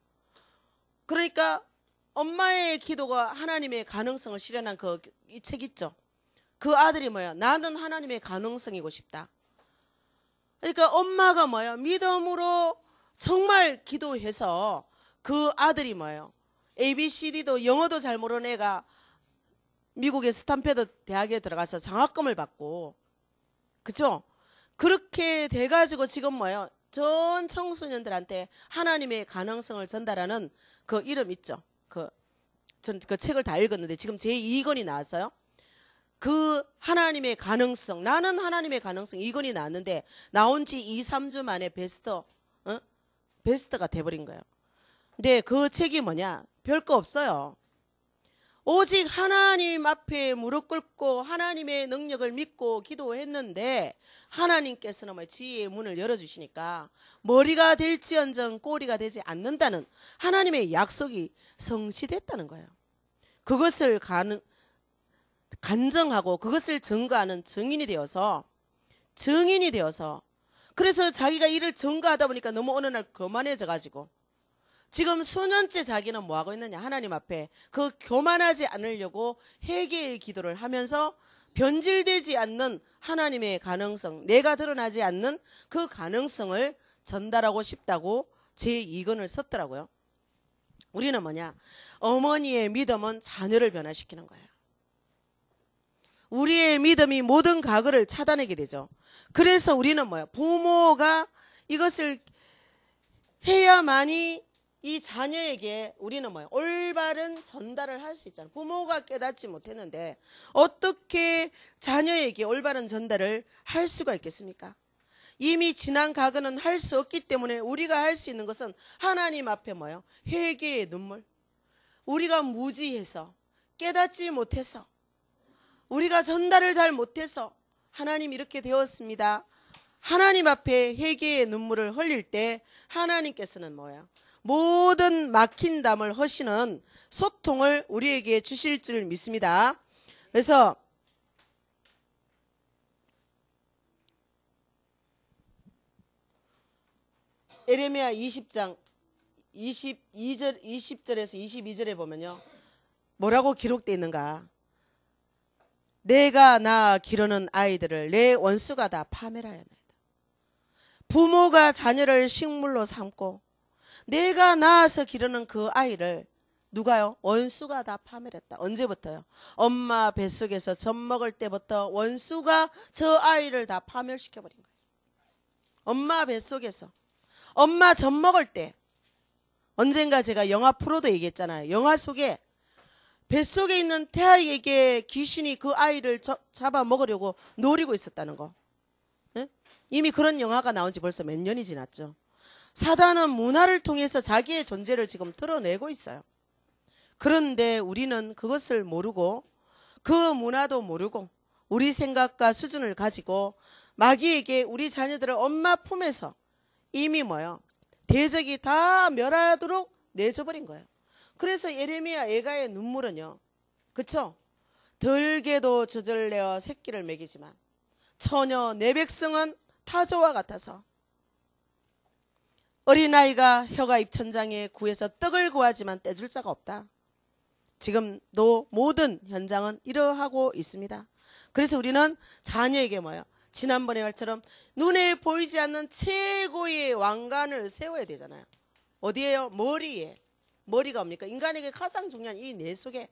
[SPEAKER 1] 그러니까 엄마의 기도가 하나님의 가능성을 실현한 이 책 있죠. 그 아들이 뭐야? 나는 하나님의 가능성이고 싶다. 그러니까 엄마가 뭐야? 믿음으로 정말 기도해서 그 아들이 뭐예요? ABCD도 영어도 잘 모르는 애가 미국의 스탠퍼드 대학에 들어가서 장학금을 받고, 그죠? 그렇게 돼가지고 지금 뭐예요? 전 청소년들한테 하나님의 가능성을 전달하는 그 이름 있죠? 전 그 책을 다 읽었는데 지금 제2권이 나왔어요. 그 하나님의 가능성, 나는 하나님의 가능성 2권이 나왔는데 나온 지 2, 3주 만에 베스트가 돼버린 거예요. 근데 그 책이 뭐냐? 별거 없어요. 오직 하나님 앞에 무릎 꿇고 하나님의 능력을 믿고 기도했는데 하나님께서는 지혜의 문을 열어주시니까 머리가 될지언정 꼬리가 되지 않는다는 하나님의 약속이 성취됐다는 거예요. 그것을 간정하고 그것을 증거하는 증인이 되어서 그래서 자기가 이를 증거하다 보니까 너무 어느 날 교만해져 가지고 지금 수년째 자기는 뭐하고 있느냐? 하나님 앞에 그 교만하지 않으려고 회개의 기도를 하면서 변질되지 않는 하나님의 가능성, 내가 드러나지 않는 그 가능성을 전달하고 싶다고 제2권을 썼더라고요. 우리는 뭐냐? 어머니의 믿음은 자녀를 변화시키는 거예요. 우리의 믿음이 모든 과거를 차단하게 되죠. 그래서 우리는 뭐야? 부모가 이것을 해야만이 이 자녀에게 우리는 뭐야? 올바른 전달을 할 수 있잖아요. 부모가 깨닫지 못했는데 어떻게 자녀에게 올바른 전달을 할 수가 있겠습니까? 이미 지난 과거는 할 수 없기 때문에 우리가 할 수 있는 것은 하나님 앞에 뭐예요? 회개의 눈물. 우리가 무지해서 깨닫지 못해서 우리가 전달을 잘 못해서 하나님 이렇게 되었습니다. 하나님 앞에 회개의 눈물을 흘릴 때 하나님께서는 뭐예요? 모든 막힌 담을 허시는 소통을 우리에게 주실 줄 믿습니다. 그래서 에레미야 20장 20절에서 22절에 보면요. 뭐라고 기록되어 있는가? 내가 낳아 기르는 아이들을 내 원수가 다 파멸하였나이다. 부모가 자녀를 식물로 삼고 내가 낳아서 기르는 그 아이를 누가요? 원수가 다 파멸했다. 언제부터요? 엄마 뱃속에서 젖 먹을 때부터 원수가 저 아이를 다 파멸시켜버린 거예요. 엄마 뱃속에서 엄마 젖 먹을 때 언젠가 제가 영화 프로도 얘기했잖아요. 영화 속에 뱃속에 있는 태아에게 귀신이 그 아이를 잡아먹으려고 노리고 있었다는 거. 네? 이미 그런 영화가 나온 지 벌써 몇 년이 지났죠. 사단은 문화를 통해서 자기의 존재를 지금 드러내고 있어요. 그런데 우리는 그것을 모르고 그 문화도 모르고 우리 생각과 수준을 가지고 마귀에게 우리 자녀들을 엄마 품에서 이미 뭐요? 대적이 다 멸하도록 내줘버린 거예요. 그래서 예레미야 애가의 눈물은요. 그쵸? 들개도 젖을 내어 새끼를 먹이지만 처녀 내 백성은 타조와 같아서 어린아이가 혀가 입천장에 구해서 떡을 구하지만 떼줄 자가 없다. 지금도 모든 현장은 이러하고 있습니다. 그래서 우리는 자녀에게 뭐예요? 지난번에 말처럼 눈에 보이지 않는 최고의 왕관을 세워야 되잖아요. 어디에요? 머리에. 머리가 뭡니까? 인간에게 가장 중요한 이 뇌 속에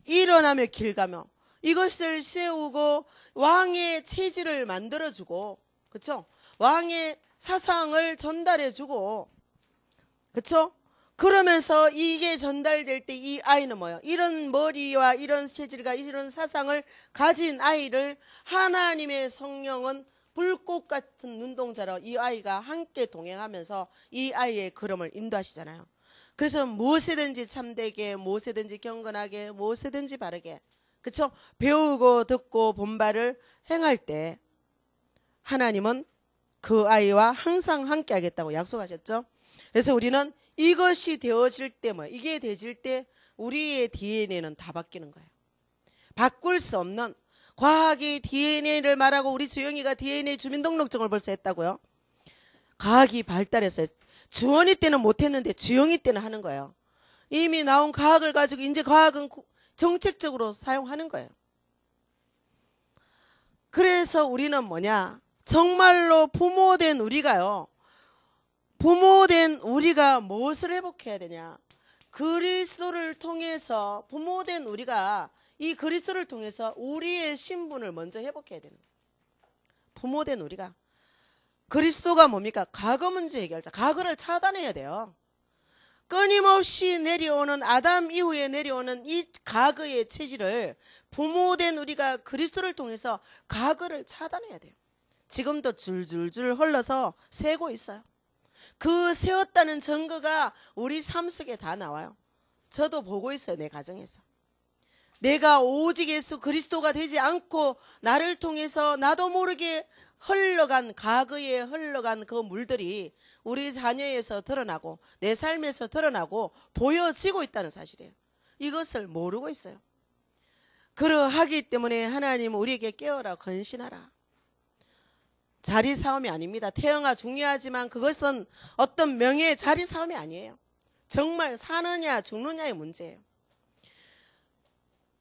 [SPEAKER 1] 일어나며 길가며 이것을 세우고 왕의 체질을 만들어주고 그렇죠? 왕의 사상을 전달해주고 그렇죠? 그러면서 이게 전달될 때 이 아이는 뭐예요? 이런 머리와 이런 체질과 이런 사상을 가진 아이를 하나님의 성령은 불꽃 같은 눈동자로 이 아이가 함께 동행하면서 이 아이의 걸음을 인도하시잖아요. 그래서 무엇이든지 참되게, 무엇이든지 경건하게, 무엇이든지 바르게, 그렇죠? 배우고 듣고 본바를 행할 때 하나님은 그 아이와 항상 함께 하겠다고 약속하셨죠. 그래서 우리는 이것이 되어질 때 이게 되질 때 우리의 DNA는 다 바뀌는 거예요. 바꿀 수 없는 과학이 DNA를 말하고 우리 주영이가 DNA 주민등록증을 벌써 했다고요. 과학이 발달했어요. 주원이 때는 못했는데 주영이 때는 하는 거예요. 이미 나온 과학을 가지고 이제 과학은 정책적으로 사용하는 거예요. 그래서 우리는 뭐냐? 정말로 부모된 우리가요. 부모된 우리가 무엇을 회복해야 되냐? 그리스도를 통해서 부모된 우리가 이 그리스도를 통해서 우리의 신분을 먼저 회복해야 되는 거예요. 부모된 우리가. 그리스도가 뭡니까? 과거 문제 해결자. 과거를 차단해야 돼요. 끊임없이 내려오는 아담 이후에 내려오는 이 과거의 체질을 부모된 우리가 그리스도를 통해서 과거를 차단해야 돼요. 지금도 줄줄줄 흘러서 새고 있어요. 그 세웠다는 증거가 우리 삶 속에 다 나와요. 저도 보고 있어요. 내 가정에서. 내가 오직 예수 그리스도가 되지 않고 나를 통해서 나도 모르게 흘러간, 과거에 흘러간 그 물들이 우리 자녀에서 드러나고 내 삶에서 드러나고 보여지고 있다는 사실이에요. 이것을 모르고 있어요. 그러하기 때문에 하나님은 우리에게 깨어라, 건신하라. 자리 싸움이 아닙니다. 태영아 중요하지만 그것은 어떤 명예의 자리 싸움이 아니에요. 정말 사느냐 죽느냐의 문제예요.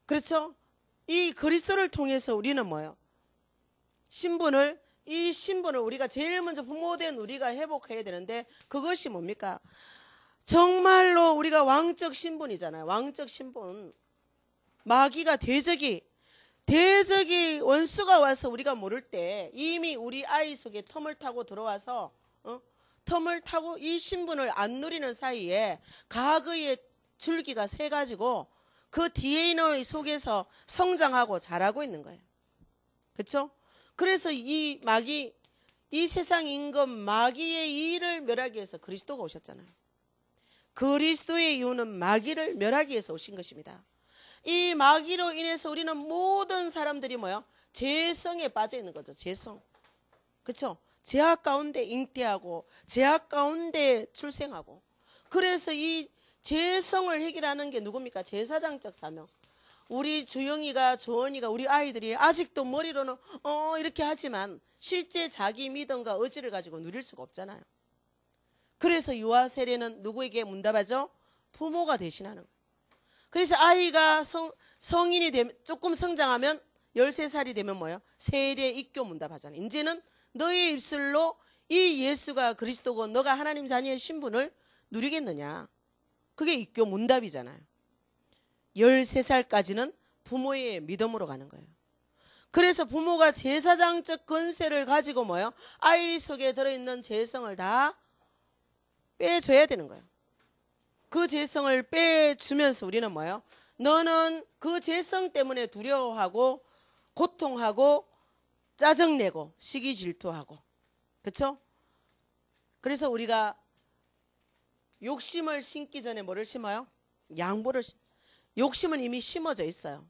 [SPEAKER 1] 그렇죠? 이 그리스도를 통해서 우리는 뭐예요? 이 신분을 우리가 제일 먼저 부모된 우리가 회복해야 되는데, 그것이 뭡니까? 정말로 우리가 왕적 신분이잖아요. 왕적 신분. 마귀가 대적이 원수가 와서 우리가 모를 때 이미 우리 아이 속에 텀을 타고 들어와서 텀을 타고 이 신분을 안 누리는 사이에 과거의 줄기가 새 가지고 그 DNA 속에서 성장하고 자라고 있는 거예요. 그렇죠? 그래서 이 세상 임금 마귀의 일을 멸하기 위해서 그리스도가 오셨잖아요. 그리스도의 이유는 마귀를 멸하기 위해서 오신 것입니다. 이 마귀로 인해서 우리는 모든 사람들이 뭐요? 죄성에 빠져 있는 거죠. 죄성. 그렇죠? 죄악 가운데 잉태하고 죄악 가운데 출생하고. 그래서 이 죄성을 해결하는 게 누굽니까? 제사장적 사명. 우리 주영이가, 조원이가, 우리 아이들이 아직도 머리로는 이렇게 하지만 실제 자기 믿음과 의지를 가지고 누릴 수가 없잖아요. 그래서 유아 세례는 누구에게 문답하죠? 부모가 대신하는 거예요. 그래서 아이가 성인이 되면, 조금 성장하면 13살이 되면 뭐예요? 세례 입교 문답하잖아요. 이제는 너의 입술로 이 예수가 그리스도고 너가 하나님 자녀의 신분을 누리겠느냐. 그게 입교 문답이잖아요. 13살까지는 부모의 믿음으로 가는 거예요. 그래서 부모가 제사장적 권세를 가지고 뭐예요? 아이 속에 들어있는 죄성을 다 빼줘야 되는 거예요. 그 죄성을 빼주면서 우리는 뭐예요? 너는 그 죄성 때문에 두려워하고 고통하고 짜증내고 시기 질투하고, 그렇죠? 그래서 우리가 욕심을 심기 전에 뭐를 심어요? 양보를 욕심은 이미 심어져 있어요.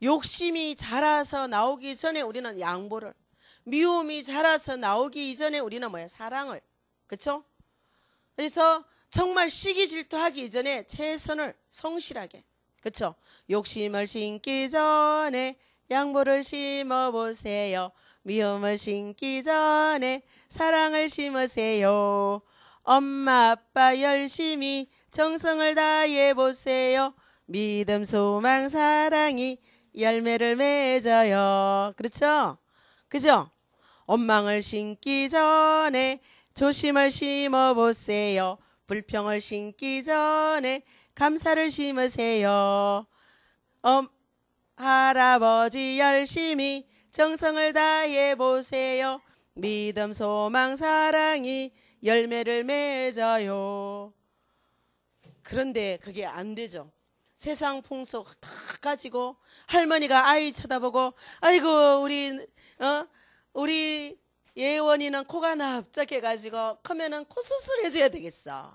[SPEAKER 1] 욕심이 자라서 나오기 전에 우리는 양보를, 미움이 자라서 나오기 이전에 우리는 뭐예요? 사랑을, 그렇죠? 그래서 정말 시기 질투하기 이전에 최선을 성실하게, 그렇죠? 욕심을 심기 전에 양보를 심어보세요. 미움을 심기 전에 사랑을 심으세요. 엄마 아빠 열심히 정성을 다해보세요. 믿음 소망 사랑이 열매를 맺어요. 그렇죠? 그죠? 원망을 심기 전에 조심을 심어보세요. 불평을 심기 전에 감사를 심으세요. 할아버지 열심히 정성을 다해보세요. 믿음 소망 사랑이 열매를 맺어요. 그런데 그게 안 되죠. 세상 풍속 다 가지고 할머니가 아이 쳐다보고 아이고 우리 예원이는 코가 납작해가지고 크면은 코 수술해줘야 되겠어.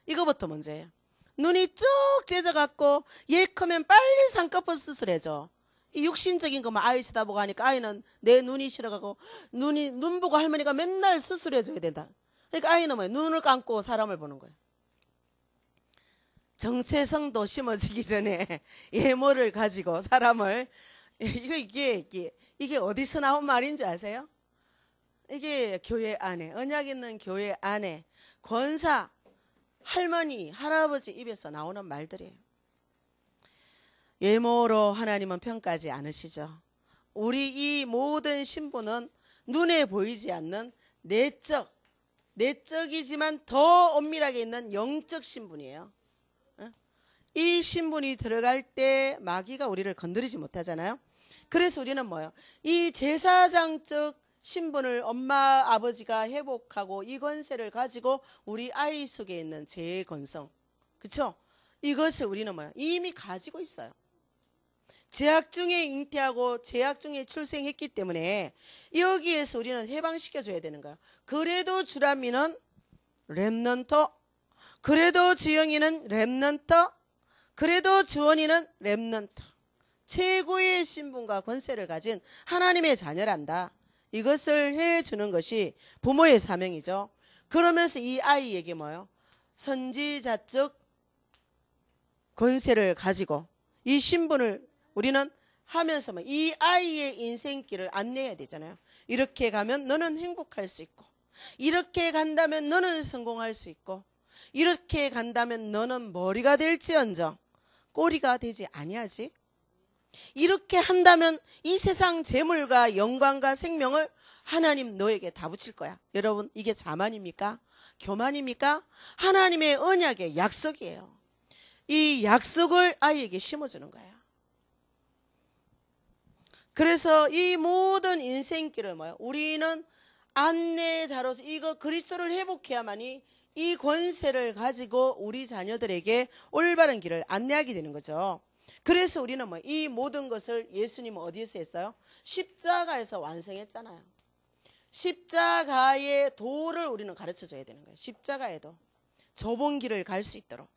[SPEAKER 1] 이거부터 문제예요. 눈이 쭉 째져갖고 얘 크면 빨리 쌍꺼풀 수술해줘. 이 육신적인 것만 아이 쳐다보고 하니까 아이는 내 눈이 싫어가고 눈 보고 할머니가 맨날 수술해줘야 된다. 그러니까 아이는 뭐예요? 눈을 감고 사람을 보는 거예요. 정체성도 심어지기 전에 예모를 가지고 사람을, 이게 어디서 나온 말인지 아세요? 이게 교회 안에, 언약 있는 교회 안에 권사, 할머니, 할아버지 입에서 나오는 말들이에요. 예모로 하나님은 평가하지 않으시죠. 우리 이 모든 신분은 눈에 보이지 않는 내적이지만 더 엄밀하게 있는 영적 신분이에요. 이 신분이 들어갈 때 마귀가 우리를 건드리지 못하잖아요. 그래서 우리는 뭐예요? 이 제사장적 신분을 엄마 아버지가 회복하고 이 권세를 가지고 우리 아이 속에 있는 죄의 건성, 그렇죠? 이것을 우리는 뭐예요? 이미 가지고 있어요. 죄악 중에 잉태하고 죄악 중에 출생했기 때문에 여기에서 우리는 해방시켜줘야 되는 거예요. 그래도 주람이는 렘넌트, 그래도 지영이는 렘넌트, 그래도 주원이는 렘넌트. 최고의 신분과 권세를 가진 하나님의 자녀란다. 이것을 해주는 것이 부모의 사명이죠. 그러면서 이 아이에게 뭐예요? 선지자적 권세를 가지고 이 신분을 우리는 하면서 이 아이의 인생길을 안내해야 되잖아요. 이렇게 가면 너는 행복할 수 있고, 이렇게 간다면 너는 성공할 수 있고, 이렇게 간다면 너는 머리가 될지언정 꼬리가 되지 아니하지. 이렇게 한다면 이 세상 재물과 영광과 생명을 하나님 너에게 다 붙일 거야. 여러분, 이게 자만입니까? 교만입니까? 하나님의 언약의 약속이에요. 이 약속을 아이에게 심어주는 거예요. 그래서 이 모든 인생길을 뭐예요? 우리는 안내자로서 이거 그리스도를 회복해야만이 이 권세를 가지고 우리 자녀들에게 올바른 길을 안내하게 되는 거죠. 그래서 우리는 이 모든 것을 예수님은 어디에서 했어요? 십자가에서 완성했잖아요. 십자가의 도를 우리는 가르쳐줘야 되는 거예요. 십자가의 도. 좁은 길을 갈 수 있도록.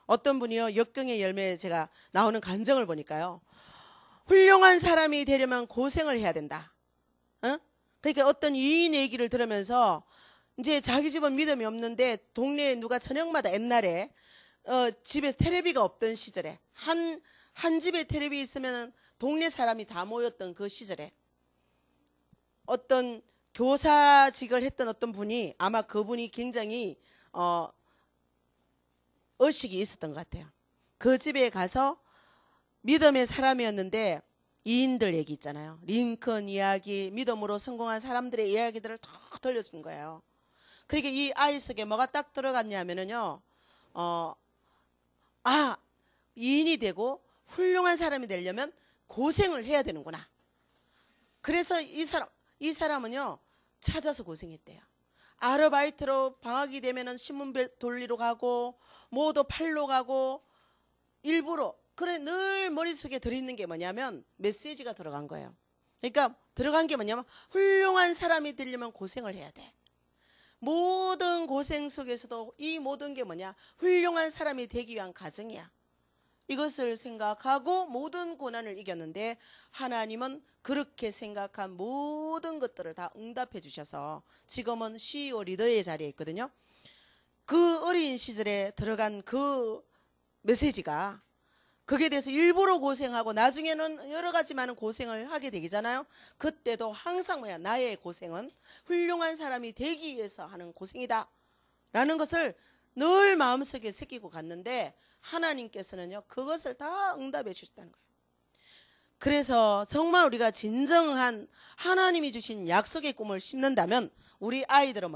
[SPEAKER 1] 어떤 분이요, 역경의 열매에 제가 나오는 간증을 보니까요, 훌륭한 사람이 되려면 고생을 해야 된다. 그러니까 어떤 이인 얘기를 들으면서 이제 자기 집은 믿음이 없는데 동네에 누가 저녁마다 옛날에 집에 텔레비가 없던 시절에 한 집에 텔레비 있으면 동네 사람이 다 모였던 그 시절에 어떤 교사직을 했던 어떤 분이, 아마 그분이 굉장히 의식이 있었던 것 같아요. 그 집에 가서 믿음의 사람이었는데 이인들 얘기 있잖아요. 링컨 이야기, 믿음으로 성공한 사람들의 이야기들을 다 들려준 거예요. 그러니까 이 아이 속에 뭐가 딱 들어갔냐면요, 이인이 되고 훌륭한 사람이 되려면 고생을 해야 되는구나. 그래서 이 사람은요, 찾아서 고생했대요. 아르바이트로 방학이 되면은 신문 돌리러 가고, 뭐도 팔러 가고, 일부러. 그래, 늘 머릿속에 들어있는 게 뭐냐면 메시지가 들어간 거예요. 그러니까 들어간 게 뭐냐면 훌륭한 사람이 되려면 고생을 해야 돼. 모든 고생 속에서도 이 모든 게 뭐냐? 훌륭한 사람이 되기 위한 과정이야. 이것을 생각하고 모든 고난을 이겼는데 하나님은 그렇게 생각한 모든 것들을 다 응답해 주셔서 지금은 CEO 리더의 자리에 있거든요. 그 어린 시절에 들어간 그 메시지가, 거기에 대해서 일부러 고생하고 나중에는 여러 가지 많은 고생을 하게 되잖아요. 그때도 항상 나의 고생은 훌륭한 사람이 되기 위해서 하는 고생이다 라는 것을 늘 마음속에 새기고 갔는데 하나님께서는요, 그것을 다 응답해 주셨다는 거예요. 그래서 정말 우리가 진정한 하나님이 주신 약속의 꿈을 심는다면 우리 아이들은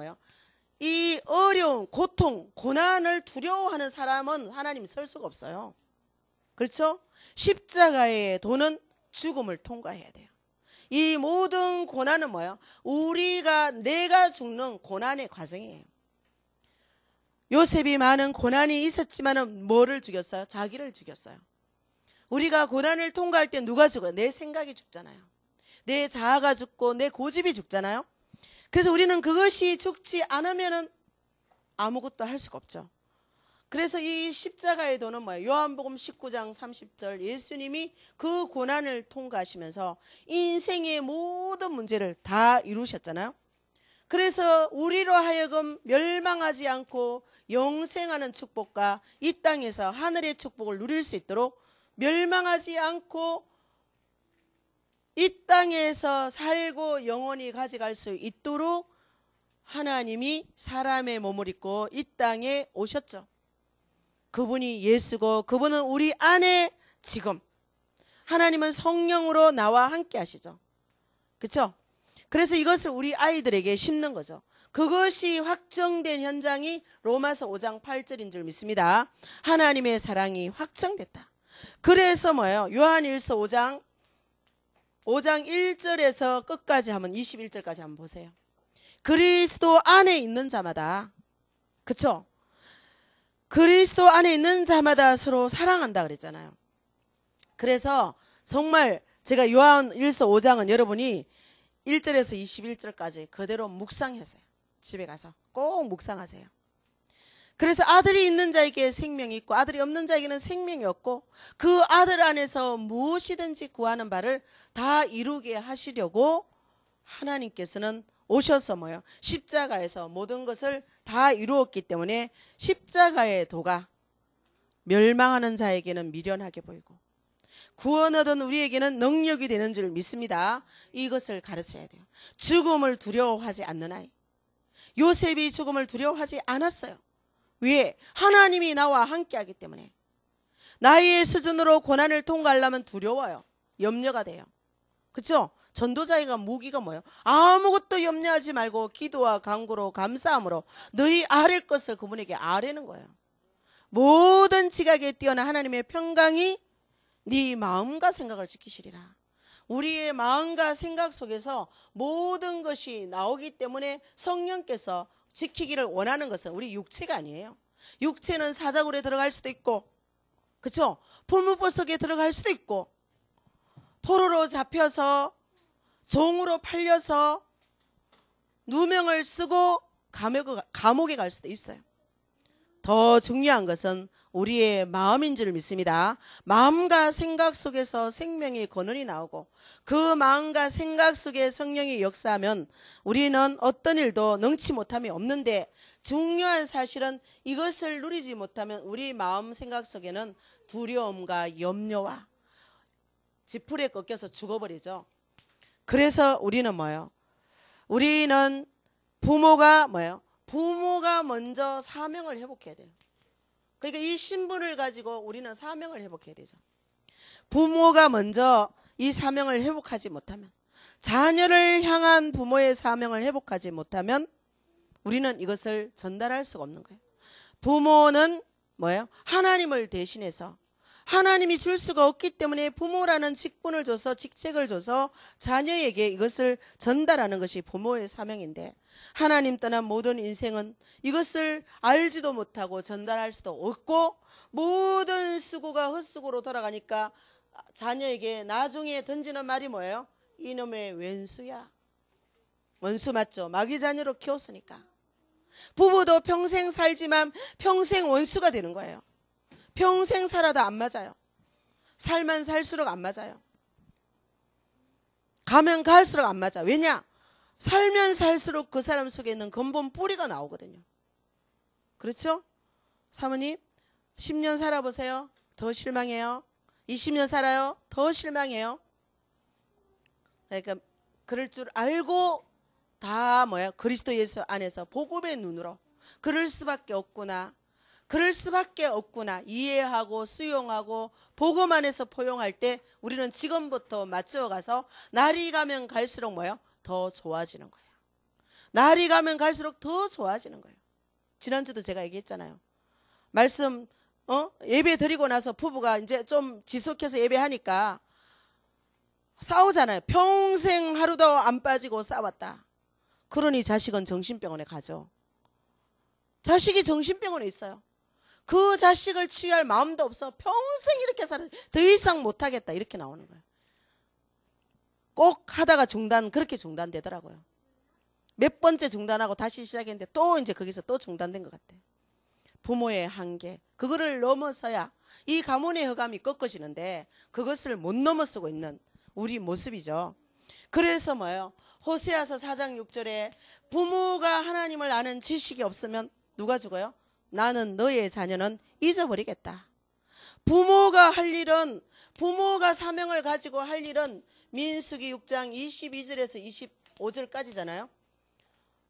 [SPEAKER 1] 이 어려운 고통, 고난을 두려워하는 사람은 하나님 설 수가 없어요. 그렇죠? 십자가의 도는 죽음을 통과해야 돼요. 이 모든 고난은 내가 죽는 고난의 과정이에요. 요셉이 많은 고난이 있었지만은 뭐를 죽였어요? 자기를 죽였어요. 우리가 고난을 통과할 때 누가 죽어요? 내 생각이 죽잖아요. 내 자아가 죽고 내 고집이 죽잖아요. 그래서 우리는 그것이 죽지 않으면은 아무것도 할 수가 없죠. 그래서 이 십자가의 도는 요한복음 19장 30절 예수님이 그 고난을 통과하시면서 인생의 모든 문제를 다 이루셨잖아요. 그래서 우리로 하여금 멸망하지 않고 영생하는 축복과 이 땅에서 하늘의 축복을 누릴 수 있도록, 멸망하지 않고 이 땅에서 살고 영원히 가져갈 수 있도록 하나님이 사람의 몸을 입고 이 땅에 오셨죠. 그분이 예수고 그분은 우리 안에 지금 하나님은 성령으로 나와 함께 하시죠. 그렇죠? 그래서 이것을 우리 아이들에게 심는 거죠. 그것이 확정된 현장이 로마서 5장 8절인 줄 믿습니다. 하나님의 사랑이 확정됐다. 그래서 요한일서 5장 1절에서 끝까지 한번 21절까지 한번 보세요. 그리스도 안에 있는 자마다, 그렇죠? 그리스도 안에 있는 자마다 서로 사랑한다 그랬잖아요. 그래서 정말 제가 요한일서 5장은 여러분이 1절에서 21절까지 그대로 묵상하세요. 집에 가서 꼭 묵상하세요. 그래서 아들이 있는 자에게 생명이 있고 아들이 없는 자에게는 생명이 없고 그 아들 안에서 무엇이든지 구하는 바를 다 이루게 하시려고 하나님께서는 오셔서 뭐요? 십자가에서 모든 것을 다 이루었기 때문에 십자가의 도가 멸망하는 자에게는 미련하게 보이고 구원 얻은 우리에게는 능력이 되는 줄 믿습니다. 이것을 가르쳐야 돼요. 죽음을 두려워하지 않는 아이. 요셉이 죽음을 두려워하지 않았어요. 왜? 하나님이 나와 함께하기 때문에. 나의 수준으로 고난을 통과하려면 두려워요. 염려가 돼요. 그렇죠? 전도자가 무기가 뭐예요? 아무것도 염려하지 말고 기도와 간구로 감사함으로 너희 아랠 것을 그분에게 아뢰는 거예요. 모든 지각에 뛰어난 하나님의 평강이 네 마음과 생각을 지키시리라. 우리의 마음과 생각 속에서 모든 것이 나오기 때문에 성령께서 지키기를 원하는 것은 우리 육체가 아니에요. 육체는 사자굴에 들어갈 수도 있고, 그렇죠? 풀무불 속에 들어갈 수도 있고, 포로로 잡혀서 종으로 팔려서 누명을 쓰고 감옥에 갈 수도 있어요. 더 중요한 것은 우리의 마음인 줄 믿습니다. 마음과 생각 속에서 생명의 근원이 나오고 그 마음과 생각 속에 성령이 역사하면 우리는 어떤 일도 능치 못함이 없는데, 중요한 사실은 이것을 누리지 못하면 우리 마음 생각 속에는 두려움과 염려와 지푸리에 꺾여서 죽어버리죠. 그래서 우리는 뭐예요? 우리는 부모가 뭐예요? 부모가 먼저 사명을 회복해야 돼요. 그러니까 이 신분을 가지고 우리는 사명을 회복해야 되죠. 부모가 먼저 이 사명을 회복하지 못하면, 자녀를 향한 부모의 사명을 회복하지 못하면 우리는 이것을 전달할 수가 없는 거예요. 부모는 뭐예요? 하나님을 대신해서, 하나님이 줄 수가 없기 때문에 부모라는 직분을 줘서, 직책을 줘서 자녀에게 이것을 전달하는 것이 부모의 사명인데, 하나님 떠난 모든 인생은 이것을 알지도 못하고 전달할 수도 없고 모든 수고가 헛수고로 돌아가니까 자녀에게 나중에 던지는 말이 뭐예요? 이놈의 왼수야. 원수 맞죠? 마귀 자녀로 키웠으니까. 부부도 평생 살지만 평생 원수가 되는 거예요. 평생 살아도 안 맞아요. 살만 살수록 안 맞아요. 가면 갈수록 안 맞아. 왜냐? 살면 살수록 그 사람 속에 있는 근본 뿌리가 나오거든요. 그렇죠? 사모님 10년 살아보세요. 더 실망해요. 20년 살아요. 더 실망해요. 그러니까 그럴 줄 알고 다 뭐야? 그리스도 예수 안에서 복음의 눈으로 그럴 수밖에 없구나. 그럴 수밖에 없구나. 이해하고 수용하고 복음 안에서 포용할 때 우리는 지금부터 맞춰가서 날이 가면 갈수록 뭐예요? 더 좋아지는 거예요. 날이 가면 갈수록 더 좋아지는 거예요. 지난주도 제가 얘기했잖아요. 말씀 예배 드리고 나서 부부가 이제 좀 지속해서 예배하니까 싸우잖아요. 평생 하루도 안 빠지고 싸웠다. 그러니 자식은 정신병원에 가죠. 자식이 정신병원에 있어요. 그 자식을 치유할 마음도 없어. 평생 이렇게 살아. 더 이상 못하겠다. 이렇게 나오는 거예요. 꼭 하다가 그렇게 중단되더라고요. 몇 번째 중단하고 다시 시작했는데 또 이제 거기서 또 중단된 것 같아요. 부모의 한계. 그거를 넘어서야 이 가문의 흑암이 꺾어지는데 그것을 못 넘어서고 있는 우리 모습이죠. 그래서 뭐예요? 호세아서 4장 6절에 부모가 하나님을 아는 지식이 없으면 누가 죽어요? 나는 너의 자녀는 잊어버리겠다. 부모가 할 일은, 부모가 사명을 가지고 할 일은 민수기 6장 22절에서 25절까지잖아요.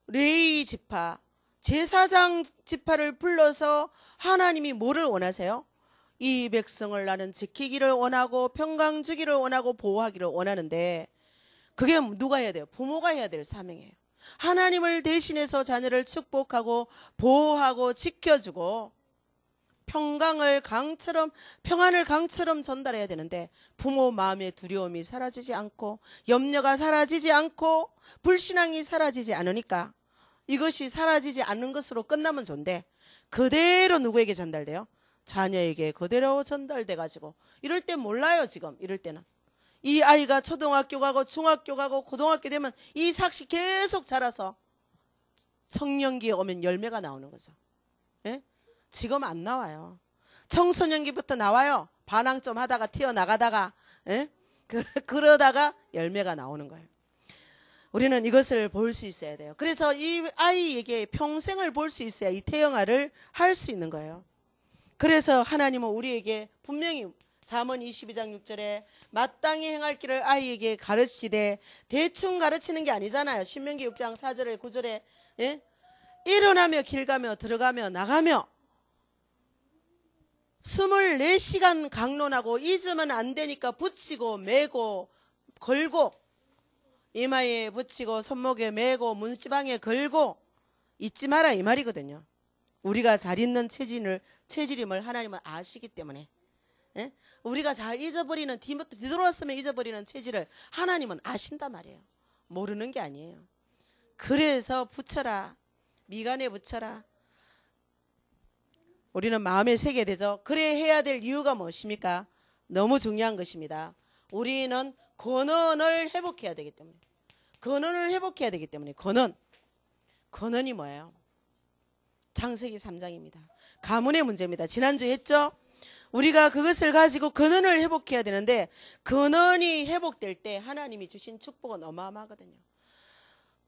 [SPEAKER 1] 레위 지파, 제사장 지파를 불러서 하나님이 뭐를 원하세요? 이 백성을 나는 지키기를 원하고 평강 주기를 원하고 보호하기를 원하는데, 그게 누가 해야 돼요? 부모가 해야 될 사명이에요. 하나님을 대신해서 자녀를 축복하고 보호하고 지켜주고 평안을 강처럼 전달해야 되는데, 부모 마음의 두려움이 사라지지 않고 염려가 사라지지 않고 불신앙이 사라지지 않으니까, 이것이 사라지지 않는 것으로 끝나면 좋은데 그대로 누구에게 전달돼요? 자녀에게 그대로 전달돼 가지고 이럴 때 몰라요. 지금 이럴 때는 이 아이가 초등학교 가고 중학교 가고 고등학교 되면 이 삭시 계속 자라서 청년기에 오면 열매가 나오는 거죠. 예? 지금 안 나와요. 청소년기부터 나와요. 반항 좀 하다가 튀어나가다가, 예? 그러다가 열매가 나오는 거예요. 우리는 이것을 볼 수 있어야 돼요. 그래서 이 아이에게 평생을 볼 수 있어야 이 태영아를 할 수 있는 거예요. 그래서 하나님은 우리에게 분명히 잠언 22장 6절에 마땅히 행할 길을 아이에게 가르치되, 대충 가르치는 게 아니잖아요. 신명기 6장 4절에 9절에, 예? 일어나며 길 가며 들어가며 나가며 24시간 강론하고 잊으면 안 되니까 붙이고 매고 걸고, 이마에 붙이고 손목에 매고 문지방에 걸고 잊지 마라, 이 말이거든요. 우리가 잘 있는 체질임을 하나님은 아시기 때문에, 예? 우리가 잘 잊어버리는, 뒤돌아서면 잊어버리는 체질을 하나님은 아신단 말이에요. 모르는 게 아니에요. 그래서 붙여라, 미간에 붙여라. 우리는 마음에 새게 되죠. 그래 해야 될 이유가 무엇입니까? 너무 중요한 것입니다. 우리는 권원을 회복해야 되기 때문에, 권원을 회복해야 되기 때문에, 권원이 뭐예요? 창세기 3장입니다. 가문의 문제입니다. 지난주에 했죠? 우리가 그것을 가지고 근원을 회복해야 되는데, 근원이 회복될 때 하나님이 주신 축복은 어마어마하거든요.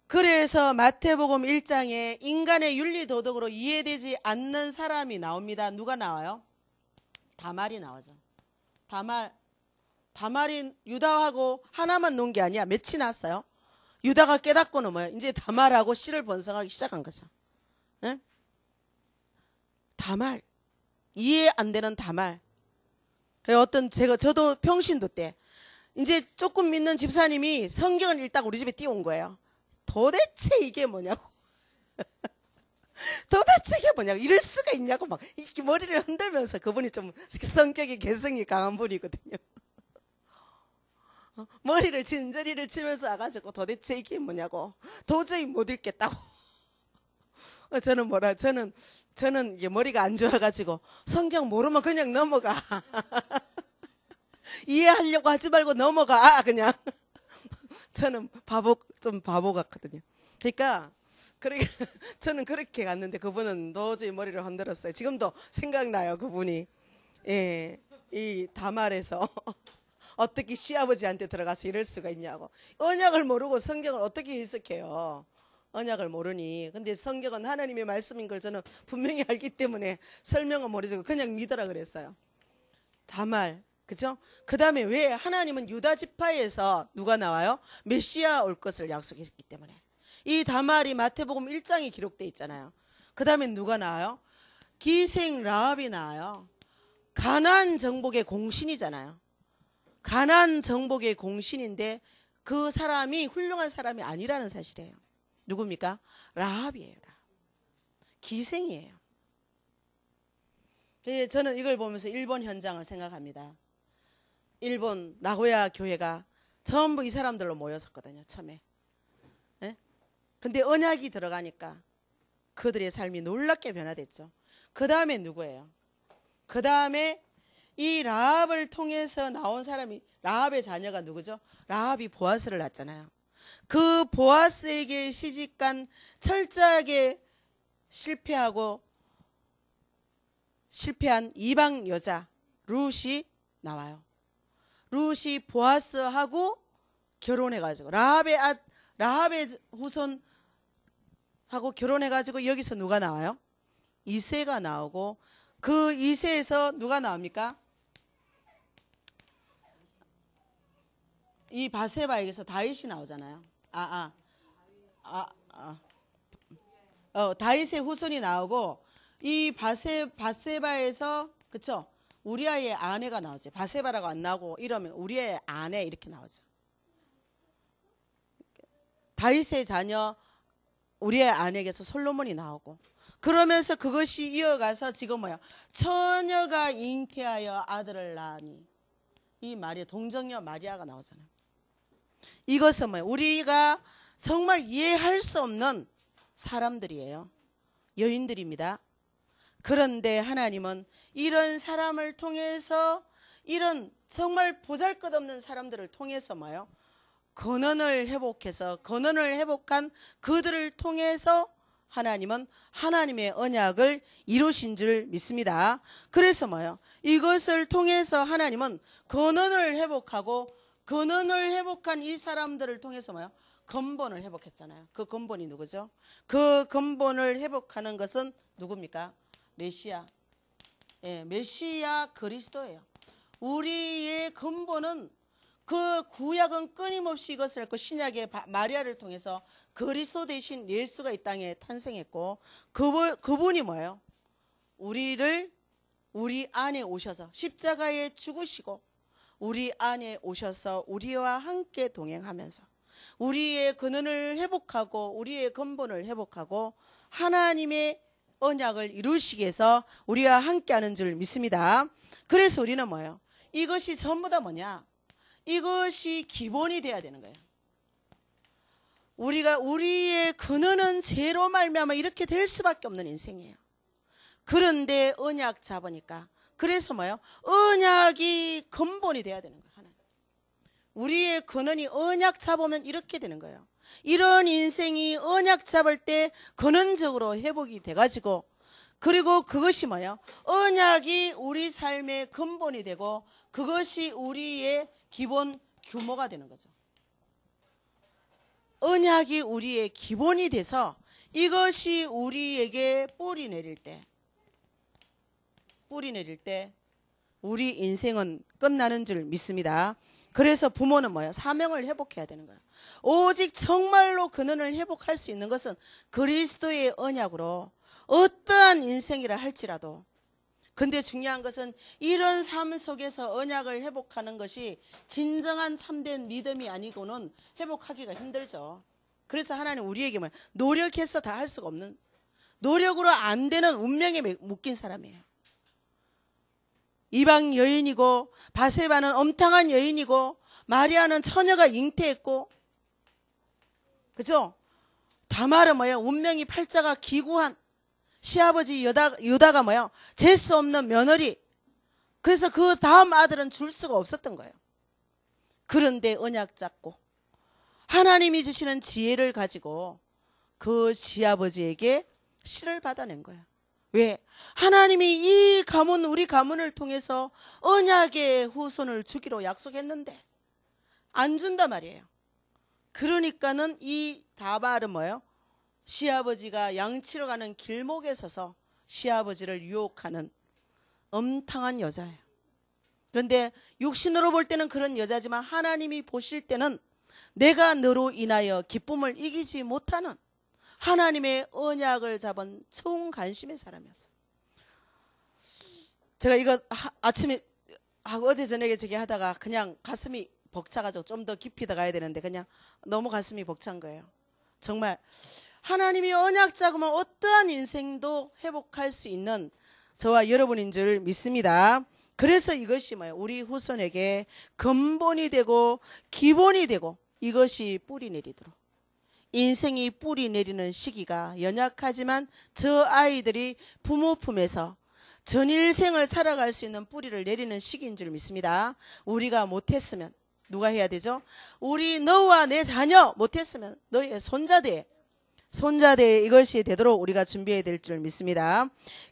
[SPEAKER 1] 그래서 마태복음 1장에 인간의 윤리도덕으로 이해되지 않는 사람이 나옵니다. 누가 나와요? 다말이 나오죠. 다말이 유다하고 하나만 놓은 게 아니야. 몇이 났어요? 유다가 깨닫고는 뭐예요? 이제 다말하고 씨를 번성하기 시작한 거죠. 네? 다말, 이해 안 되는 다말. 저도 평신도 때 이제 조금 믿는 집사님이 성경을 읽다가 우리 집에 뛰어온 거예요. 도대체 이게 뭐냐고. 도대체 이게 뭐냐고. 이럴 수가 있냐고 막 이렇게 머리를 흔들면서, 그분이 좀 성격이 개성이 강한 분이거든요. 머리를 진저리를 치면서 와가지고 도대체 이게 뭐냐고. 도저히 못 읽겠다고. 저는 이게 머리가 안 좋아가지고 성경 모르면 그냥 넘어가. 이해하려고 하지 말고 넘어가. 그냥. 저는 좀 바보 같거든요. 그러니까 저는 그렇게 갔는데 그분은 도저히 머리를 흔들었어요. 지금도 생각나요, 그분이. 예, 이 다말에서 어떻게 시아버지한테 들어가서 이럴 수가 있냐고. 언약을 모르고 성경을 어떻게 해석해요? 언약을 모르니. 근데 성경은 하나님의 말씀인 걸 저는 분명히 알기 때문에 설명은 모르지만 그냥 믿으라 그랬어요. 다말. 그죠? 그 다음에 왜 하나님은 유다 지파에서 누가 나와요? 메시아 올 것을 약속했기 때문에. 이 다말이 마태복음 1장에 기록되어 있잖아요. 그 다음에 누가 나와요? 기생 라합이 나와요. 가나안 정복의 공신이잖아요. 가나안 정복의 공신인데 그 사람이 훌륭한 사람이 아니라는 사실이에요. 누굽니까? 라합이에요. 기생이에요. 저는 이걸 보면서 일본 현장을 생각합니다. 일본 나고야 교회가 전부 이 사람들로 모였었거든요, 처음에. 네? 근데 언약이 들어가니까 그들의 삶이 놀랍게 변화됐죠. 그 다음에 누구예요? 그 다음에 이 라합을 통해서 나온 사람이, 라합의 자녀가 누구죠? 라합이 보아스를 낳았잖아요. 그 보아스에게 시집간 철저하게 실패한 이방 여자 룻이 나와요. 룻이 보아스하고 결혼해가지고 라합의 후손하고 결혼해가지고 여기서 누가 나와요? 이새가 나오고, 그 이새에서 누가 나옵니까? 이 바세바에게서 다윗이 나오잖아요. 다윗의 후손이 나오고, 이 바세바에서, 그쵸? 우리아의 아내가 나오죠. 바세바라고 안 나오고 이러면 우리아의 아내 이렇게 나오죠. 다윗의 자녀 우리아의 아내에게서 솔로몬이 나오고, 그러면서 그것이 이어가서 지금 뭐야? 처녀가 잉태하여 아들을 낳으니, 이 마리아, 동정녀 마리아가 나오잖아요. 이것은 뭐예요? 우리가 정말 이해할 수 없는 사람들이에요. 여인들입니다. 그런데 하나님은 이런 사람을 통해서 이런 정말 보잘것없는 사람들을 통해서 뭐예요? 근원을 회복해서 근원을 회복한 그들을 통해서 하나님은 하나님의 언약을 이루신 줄 믿습니다. 그래서 뭐예요? 이것을 통해서 하나님은 근원을 회복하고 근원을 회복한 이 사람들을 통해서 뭐예요? 근본을 회복했잖아요. 그 근본이 누구죠? 그 근본을 회복하는 것은 누굽니까? 메시아. 예, 메시아 그리스도예요. 우리의 근본은 그 구약은 끊임없이 이것을 했고 신약의 마리아를 통해서 그리스도 대신 예수가 이 땅에 탄생했고 그분이 뭐예요? 우리를 우리 안에 오셔서 십자가에 죽으시고 우리 안에 오셔서 우리와 함께 동행하면서 우리의 근원을 회복하고 우리의 근본을 회복하고 하나님의 언약을 이루시기 위해서 우리와 함께하는 줄 믿습니다. 그래서 우리는 뭐예요? 이것이 전부 다 뭐냐? 이것이 기본이 돼야 되는 거예요. 우리의 근원은 죄로 말미암아 이렇게 될 수밖에 없는 인생이에요. 그런데 언약 잡으니까 그래서 뭐예요? 언약이 근본이 돼야 되는 거예요. 하나님. 우리의 근원이 언약 잡으면 이렇게 되는 거예요. 이런 인생이 언약 잡을 때 근원적으로 회복이 돼가지고 그리고 그것이 뭐예요? 언약이 우리 삶의 근본이 되고 그것이 우리의 기본 규모가 되는 거죠. 언약이 우리의 기본이 돼서 이것이 우리에게 뿌리 내릴 때 우리 인생은 끝나는 줄 믿습니다. 그래서 부모는 뭐예요? 사명을 회복해야 되는 거예요. 오직 정말로 근원을 회복할 수 있는 것은 그리스도의 언약으로 어떠한 인생이라 할지라도 근데 중요한 것은 이런 삶 속에서 언약을 회복하는 것이 진정한 참된 믿음이 아니고는 회복하기가 힘들죠. 그래서 하나님 우리에게 뭐예요? 노력해서 다 할 수가 없는 노력으로 안 되는 운명에 묶인 사람이에요. 이방 여인이고 바세바는 엄탕한 여인이고 마리아는 처녀가 잉태했고 그죠? 다말은 뭐예요? 운명이 팔자가 기구한 시아버지 유다가 뭐예요? 재수 없는 며느리. 그래서 그 다음 아들은 줄 수가 없었던 거예요. 그런데 언약 잡고 하나님이 주시는 지혜를 가지고 그 시아버지에게 씨를 받아낸 거예요. 왜? 하나님이 이 가문 우리 가문을 통해서 언약의 후손을 주기로 약속했는데 안 준단 말이에요. 그러니까는 이 다말은 뭐예요? 시아버지가 양치러 가는 길목에 서서 시아버지를 유혹하는 엄탕한 여자예요. 그런데 육신으로 볼 때는 그런 여자지만 하나님이 보실 때는 내가 너로 인하여 기쁨을 이기지 못하는 하나님의 언약을 잡은 총간심의 사람이었어요. 제가 이거 아침에 어제 저녁에 저기 하다가 그냥 가슴이 벅차가지고 좀 더 깊이 들어가야 되는데 그냥 너무 가슴이 벅찬 거예요. 정말 하나님이 언약 잡으면 어떠한 인생도 회복할 수 있는 저와 여러분인 줄 믿습니다. 그래서 이것이 뭐예요? 우리 후손에게 근본이 되고 기본이 되고 이것이 뿌리 내리도록 인생이 뿌리 내리는 시기가 연약하지만 저 아이들이 부모 품에서 전일생을 살아갈 수 있는 뿌리를 내리는 시기인 줄 믿습니다. 우리가 못했으면 누가 해야 되죠? 우리 너와 내 자녀 못했으면 너의 손자대 이것이 되도록 우리가 준비해야 될 줄 믿습니다.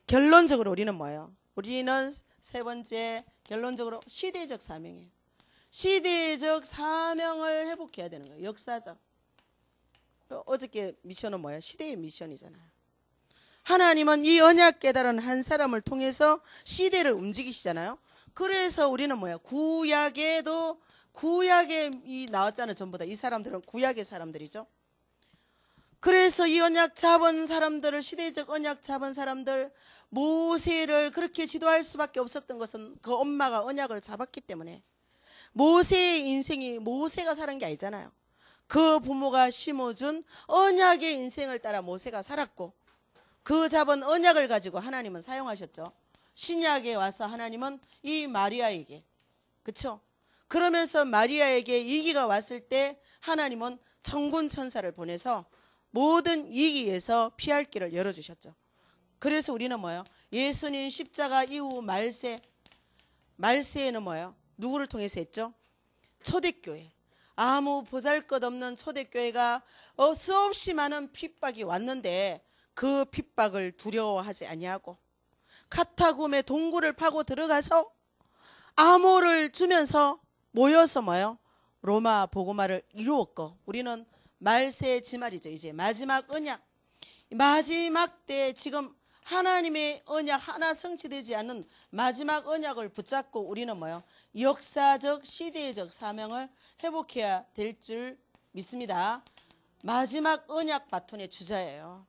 [SPEAKER 1] 결론적으로 우리는 뭐예요? 우리는 세 번째 결론적으로 시대적 사명이에요. 시대적 사명을 회복해야 되는 거예요. 역사적. 어저께 미션은 뭐예요? 시대의 미션이잖아요. 하나님은 이 언약 깨달은 한 사람을 통해서 시대를 움직이시잖아요. 그래서 우리는 뭐예요? 구약에 이 나왔잖아요. 전부 다. 이 사람들은 구약의 사람들이죠. 그래서 이 언약 잡은 사람들을 시대적 언약 잡은 사람들 모세를 그렇게 지도할 수밖에 없었던 것은 그 엄마가 언약을 잡았기 때문에 모세의 인생이 모세가 살은 게 아니잖아요. 그 부모가 심어준 언약의 인생을 따라 모세가 살았고 그 잡은 언약을 가지고 하나님은 사용하셨죠. 신약에 와서 하나님은 이 마리아에게 그렇죠? 그러면서 마리아에게 위기가 왔을 때 하나님은 천군 천사를 보내서 모든 위기에서 피할 길을 열어주셨죠. 그래서 우리는 뭐예요? 예수님 십자가 이후 말세 말세에는 뭐예요? 누구를 통해서 했죠? 초대교회. 아무 보잘것없는 초대교회가 수없이 많은 핍박이 왔는데 그 핍박을 두려워하지 아니하고 카타굼의 동굴을 파고 들어가서 암호를 주면서 모여서 뭐예요? 로마 복음화를 이루었고, 우리는 말세의 지말이죠. 이제 마지막 언약, 마지막 때 지금 하나님의 언약 하나 성취되지 않는 마지막 언약을 붙잡고 우리는 뭐예요? 역사적 시대적 사명을 회복해야 될 줄 믿습니다. 마지막 언약 바톤의 주자예요.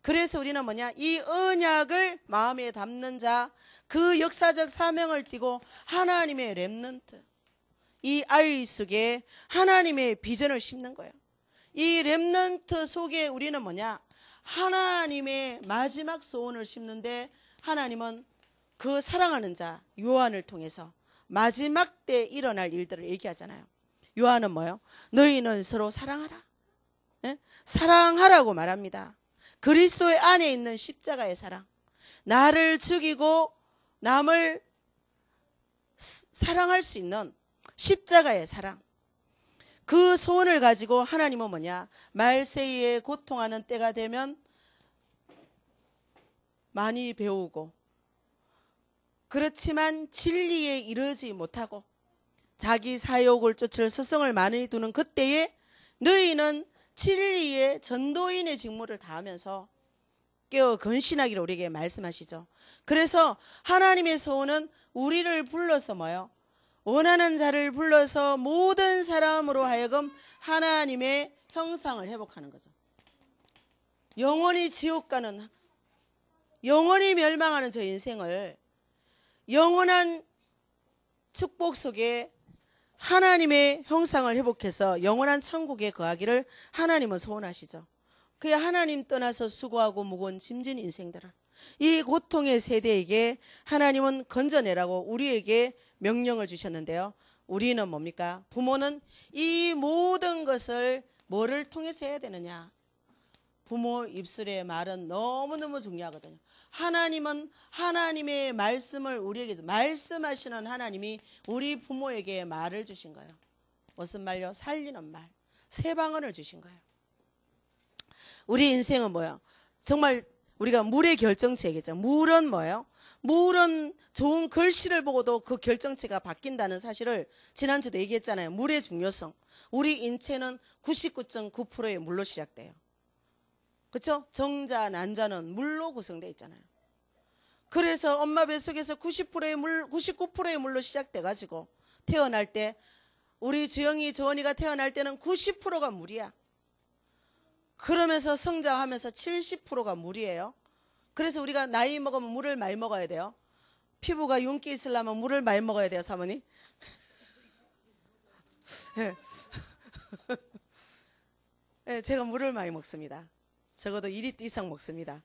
[SPEAKER 1] 그래서 우리는 뭐냐? 이 언약을 마음에 담는 자, 그 역사적 사명을 띠고 하나님의 렘넌트, 이 아이 속에 하나님의 비전을 심는 거예요. 이 렘넌트 속에 우리는 뭐냐? 하나님의 마지막 소원을 심는데, 하나님은 그 사랑하는 자 요한을 통해서 마지막 때 일어날 일들을 얘기하잖아요. 요한은 뭐예요? 너희는 서로 사랑하라. 예? 사랑하라고 말합니다. 그리스도의 안에 있는 십자가의 사랑, 나를 죽이고 남을 사랑할 수 있는 십자가의 사랑, 그 소원을 가지고 하나님은 뭐냐? 말세에 고통하는 때가 되면 많이 배우고, 그렇지만 진리에 이르지 못하고 자기 사욕을 쫓을 스승을 많이 두는 그때에 너희는 진리의 전도인의 직무를 다하면서 깨어 건신하기를 우리에게 말씀하시죠. 그래서 하나님의 소원은 우리를 불러서 뭐요? 원하는 자를 불러서 모든 사람으로 하여금 하나님의 형상을 회복하는 거죠. 영원히 지옥 가는, 영원히 멸망하는 저 인생을 영원한 축복 속에 하나님의 형상을 회복해서 영원한 천국에 거하기를 하나님은 소원하시죠. 그야 하나님 떠나서 수고하고 무거운 짐진 인생들을, 이 고통의 세대에게 하나님은 건져내라고 우리에게 명령을 주셨는데요. 우리는 뭡니까? 부모는 이 모든 것을 뭐를 통해서 해야 되느냐? 부모 입술의 말은 너무너무 중요하거든요. 하나님은 하나님의 말씀을 우리에게, 말씀하시는 하나님이 우리 부모에게 말을 주신 거예요. 무슨 말요? 살리는 말, 새 방언을 주신 거예요. 우리 인생은 뭐예요? 정말 우리가 물의 결정체겠죠. 물은 뭐예요? 물은 좋은 글씨를 보고도 그 결정체가 바뀐다는 사실을 지난주도 얘기했잖아요. 물의 중요성. 우리 인체는 99.9%의 물로 시작돼요. 그렇죠? 정자, 난자는 물로 구성되어 있잖아요. 그래서 엄마 뱃속에서 90%의 물, 99%의 물로 시작돼 가지고 태어날 때, 우리 주영이, 조원이가 태어날 때는 90%가 물이야. 그러면서 성장하면서 70%가 물이에요. 그래서 우리가 나이 먹으면 물을 많이 먹어야 돼요. 피부가 윤기 있으려면 물을 많이 먹어야 돼요, 사모님. 네. 네, 제가 물을 많이 먹습니다. 적어도 2리터 이상 먹습니다.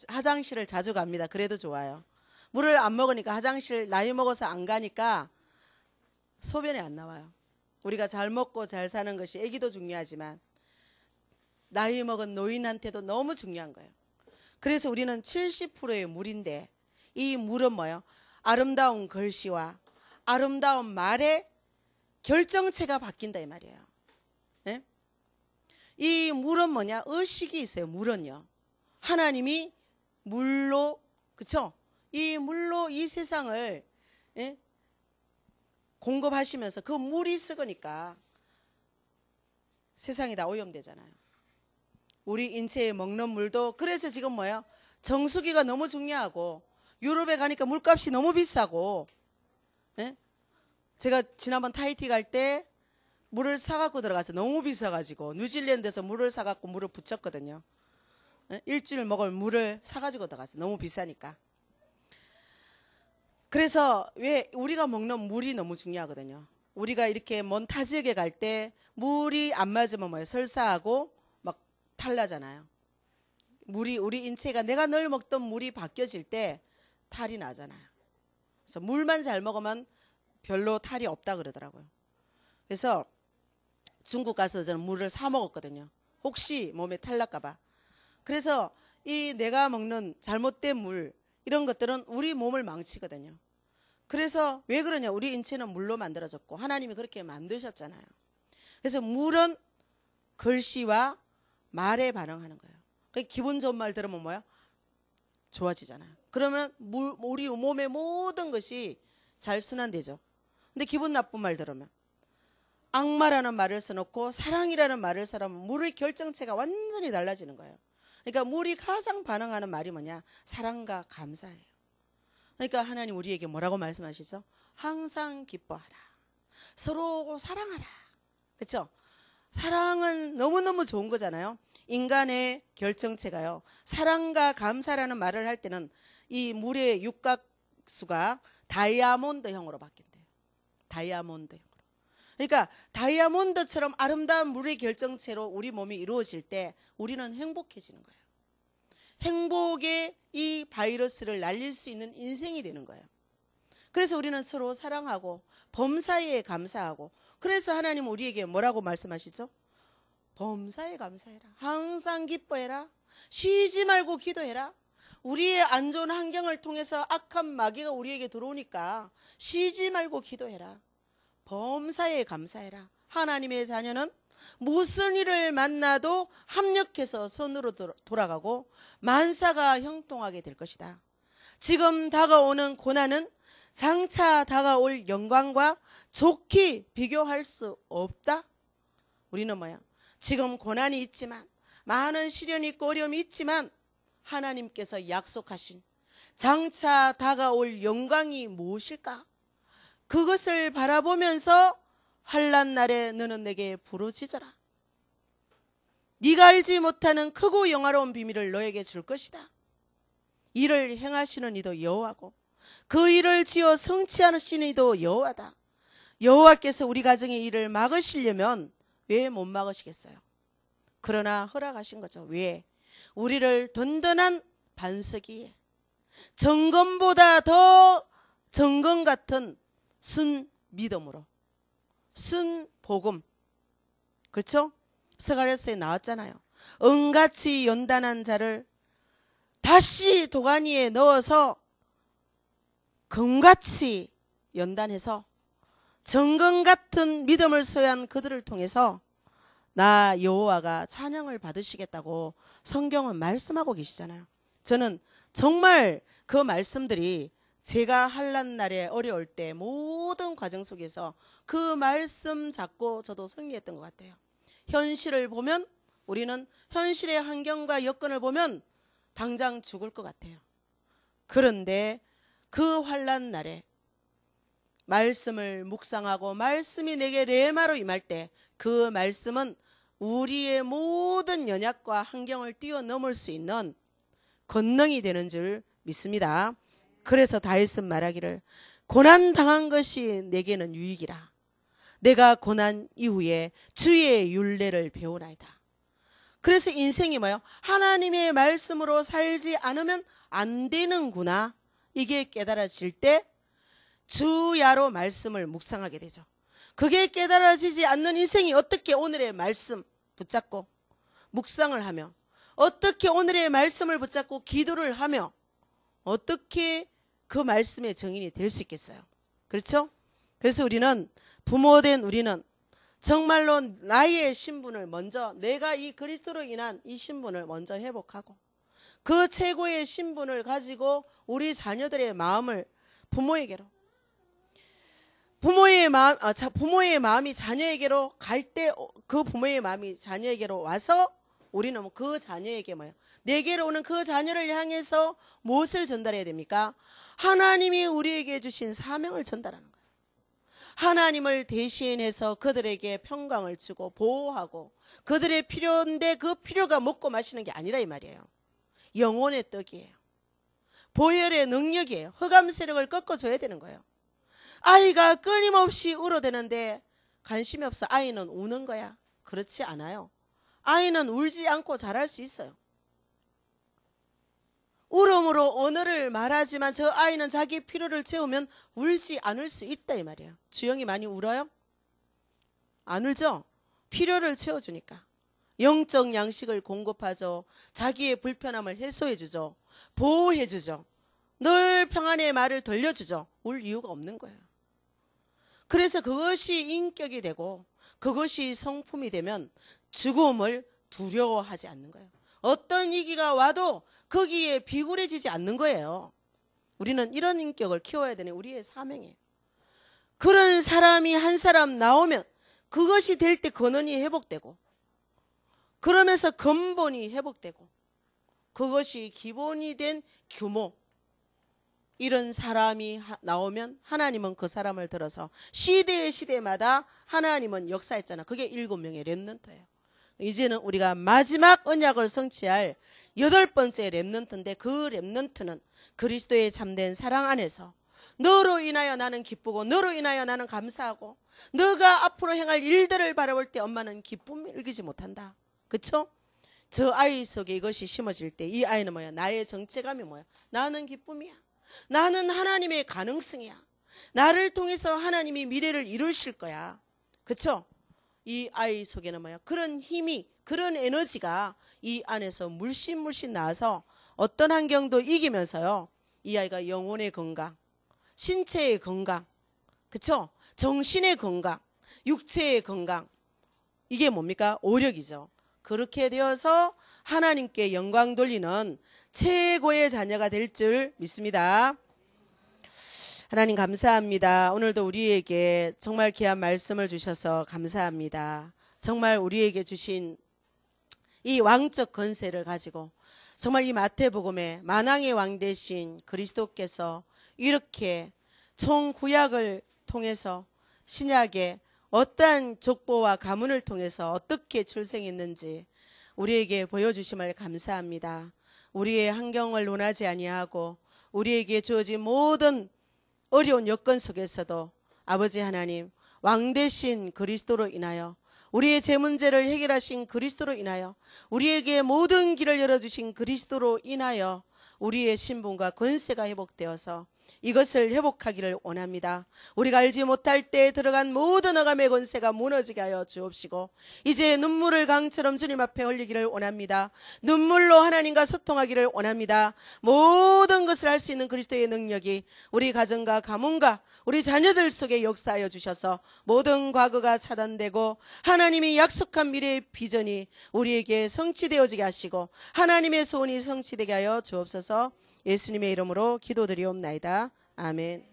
[SPEAKER 1] 화장실을 자주 갑니다. 그래도 좋아요. 물을 안 먹으니까, 화장실 나이 먹어서 안 가니까 소변이 안 나와요. 우리가 잘 먹고 잘 사는 것이 애기도 중요하지만 나이 먹은 노인한테도 너무 중요한 거예요. 그래서 우리는 70%의 물인데, 이 물은 뭐예요? 아름다운 글씨와 아름다운 말의 결정체가 바뀐다 이 말이에요. 네? 이 물은 뭐냐? 의식이 있어요. 물은요, 하나님이 물로, 그쵸? 이 물로 이 세상을 공급하시면서 그 물이 썩으니까 세상이 다 오염되잖아요. 우리 인체에 먹는 물도. 그래서 지금 뭐예요? 정수기가 너무 중요하고, 유럽에 가니까 물값이 너무 비싸고, 제가 지난번 타히티 갈 때 물을 사갖고 들어가서 너무 비싸가지고 뉴질랜드에서 물을 사갖고 물을 붙였거든요. 일주일 먹을 물을 사가지고 들어갔어요. 너무 비싸니까. 그래서 왜 우리가 먹는 물이 너무 중요하거든요. 우리가 이렇게 먼 타 지역에 갈 때 물이 안 맞으면 뭐예요? 설사하고 막 탈나잖아요. 물이, 우리 인체가 내가 늘 먹던 물이 바뀌어질 때 탈이 나잖아요. 그래서 물만 잘 먹으면 별로 탈이 없다 그러더라고요. 그래서 중국 가서 저는 물을 사 먹었거든요. 혹시 몸에 탈 날까봐. 그래서 이 내가 먹는 잘못된 물, 이런 것들은 우리 몸을 망치거든요. 그래서 왜 그러냐? 우리 인체는 물로 만들어졌고 하나님이 그렇게 만드셨잖아요. 그래서 물은 글씨와 말에 반응하는 거예요. 그러니까 기분 좋은 말 들으면 뭐야? 좋아지잖아요. 그러면 우리 몸의 모든 것이 잘 순환되죠. 근데 기분 나쁜 말 들으면 악마라는 말을 써놓고 사랑이라는 말을 써놓으면 물의 결정체가 완전히 달라지는 거예요. 그러니까 물이 가장 반응하는 말이 뭐냐? 사랑과 감사예요. 그러니까 하나님 우리에게 뭐라고 말씀하시죠? 항상 기뻐하라. 서로 사랑하라. 그렇죠? 사랑은 너무너무 좋은 거잖아요. 인간의 결정체가요. 사랑과 감사라는 말을 할 때는 이 물의 육각수가 다이아몬드형으로 바뀐대요. 다이아몬드형으로. 그러니까 다이아몬드처럼 아름다운 물의 결정체로 우리 몸이 이루어질 때 우리는 행복해지는 거예요. 행복의 이 바이러스를 날릴 수 있는 인생이 되는 거예요. 그래서 우리는 서로 사랑하고 범사에 감사하고, 그래서 하나님 우리에게 뭐라고 말씀하시죠? 범사에 감사해라. 항상 기뻐해라. 쉬지 말고 기도해라. 우리의 안 좋은 환경을 통해서 악한 마귀가 우리에게 들어오니까 쉬지 말고 기도해라. 범사에 감사해라. 하나님의 자녀는 무슨 일을 만나도 합력해서 선으로 돌아가고 만사가 형통하게 될 것이다. 지금 다가오는 고난은 장차 다가올 영광과 좋게 비교할 수 없다. 우리는 뭐야? 지금 고난이 있지만, 많은 시련이 있고 어려움이 있지만 하나님께서 약속하신 장차 다가올 영광이 무엇일까? 그것을 바라보면서 환난 날에 너는 내게 부르짖어라. 네가 알지 못하는 크고 영화로운 비밀을 너에게 줄 것이다. 이를 행하시는 이도 여호와고 그 일을 지어 성취하시는 이도 여호와다. 여호와께서 우리 가정의 일을 막으시려면 왜 못 막으시겠어요? 그러나 허락하신 거죠. 왜? 우리를 든든한 반석이에 정금보다 더 정금 같은 순 믿음으로, 순 복음, 그렇죠? 스가랴서에 나왔잖아요. 은같이 연단한 자를 다시 도가니에 넣어서 금같이 연단해서 정금 같은 믿음을 소유한 그들을 통해서 나 여호와가 찬양을 받으시겠다고 성경은 말씀하고 계시잖아요. 저는 정말 그 말씀들이 제가 환난 날에 어려울 때 모든 과정 속에서 그 말씀 잡고 저도 승리했던 것 같아요. 현실을 보면, 우리는 현실의 환경과 여건을 보면 당장 죽을 것 같아요. 그런데 그 환난 날에 말씀을 묵상하고 말씀이 내게 레마로 임할 때 그 말씀은 우리의 모든 연약과 환경을 뛰어넘을 수 있는 권능이 되는 줄 믿습니다. 그래서 다윗은 말하기를 고난 당한 것이 내게는 유익이라. 내가 고난 이후에 주의 율례를 배우나이다. 그래서 인생이 뭐예요? 하나님의 말씀으로 살지 않으면 안 되는구나. 이게 깨달아질 때 주야로 말씀을 묵상하게 되죠. 그게 깨달아지지 않는 인생이 어떻게 오늘의 말씀 붙잡고 묵상을 하며, 어떻게 오늘의 말씀을 붙잡고 기도를 하며 어떻게 그 말씀의 증인이 될 수 있겠어요? 그렇죠? 그래서 우리는, 부모된 우리는 정말로 나의 신분을 먼저, 내가 이 그리스도로 인한 이 신분을 먼저 회복하고 그 최고의 신분을 가지고 우리 자녀들의 마음을 부모에게로, 부모의 마음이 자녀에게로 갈 때 그 부모의 마음이 자녀에게로 와서 우리는 그 자녀에게 뭐예요? 내게로 오는 그 자녀를 향해서 무엇을 전달해야 됩니까? 하나님이 우리에게 주신 사명을 전달하는 거예요. 하나님을 대신해서 그들에게 평강을 주고 보호하고 그들의 필요인데 그 필요가 먹고 마시는 게 아니라 이 말이에요. 영혼의 떡이에요. 보혈의 능력이에요. 흑암 세력을 꺾어줘야 되는 거예요. 아이가 끊임없이 울어대는데 관심이 없어. 아이는 우는 거야. 그렇지 않아요. 아이는 울지 않고 자랄 수 있어요. 울음으로 언어를 말하지만 저 아이는 자기 필요를 채우면 울지 않을 수 있다 이 말이에요. 주영이 많이 울어요? 안 울죠? 필요를 채워주니까. 영적 양식을 공급하죠. 자기의 불편함을 해소해주죠. 보호해주죠. 늘 평안의 말을 들려주죠. 울 이유가 없는 거예요. 그래서 그것이 인격이 되고 그것이 성품이 되면 죽음을 두려워하지 않는 거예요. 어떤 위기가 와도 거기에 비굴해지지 않는 거예요. 우리는 이런 인격을 키워야 되는 우리의 사명이에요. 그런 사람이 한 사람 나오면 그것이 될 때 근원이 회복되고 그러면서 근본이 회복되고 그것이 기본이 된 규모, 이런 사람이 나오면 하나님은 그 사람을 들어서 시대마다 하나님은 역사했잖아. 그게 7명의 렘넌트예요. 이제는 우리가 마지막 언약을 성취할 8번째 렘넌트인데 그 렘넌트는 그리스도의 참된 사랑 안에서 너로 인하여 나는 기쁘고 너로 인하여 나는 감사하고 너가 앞으로 행할 일들을 바라볼 때 엄마는 기쁨을 이기지 못한다. 그렇죠? 저 아이 속에 이것이 심어질 때 이 아이는 뭐야? 나의 정체감이 뭐야? 나는 기쁨이야. 나는 하나님의 가능성이야. 나를 통해서 하나님이 미래를 이루실 거야. 그렇죠? 이 아이 속에는 뭐야? 그런 힘이, 그런 에너지가 이 안에서 물씬 나와서 어떤 환경도 이기면서요. 이 아이가 영혼의 건강, 신체의 건강, 그렇죠? 정신의 건강, 육체의 건강, 이게 뭡니까? 오력이죠. 그렇게 되어서 하나님께 영광 돌리는 최고의 자녀가 될 줄 믿습니다. 하나님 감사합니다. 오늘도 우리에게 정말 귀한 말씀을 주셔서 감사합니다. 정말 우리에게 주신 이 왕적 권세를 가지고 정말 이 마태복음에 만왕의 왕 되신 그리스도께서 이렇게 총 구약을 통해서 신약에 어떠한 족보와 가문을 통해서 어떻게 출생했는지 우리에게 보여주심을 감사합니다. 우리의 환경을 논하지 아니하고 우리에게 주어진 모든 어려운 여건 속에서도 아버지 하나님, 왕 되신 그리스도로 인하여 우리의 제 문제를 해결하신 그리스도로 인하여 우리에게 모든 길을 열어주신 그리스도로 인하여 우리의 신분과 권세가 회복되어서 이것을 회복하기를 원합니다. 우리가 알지 못할 때에 들어간 모든 억압의 권세가 무너지게 하여 주옵시고 이제 눈물을 강처럼 주님 앞에 흘리기를 원합니다. 눈물로 하나님과 소통하기를 원합니다. 모든 것을 할 수 있는 그리스도의 능력이 우리 가정과 가문과 우리 자녀들 속에 역사하여 주셔서 모든 과거가 차단되고 하나님이 약속한 미래의 비전이 우리에게 성취되어지게 하시고 하나님의 소원이 성취되게 하여 주옵소서. 예수님의 이름으로 기도드리옵나이다. 아멘.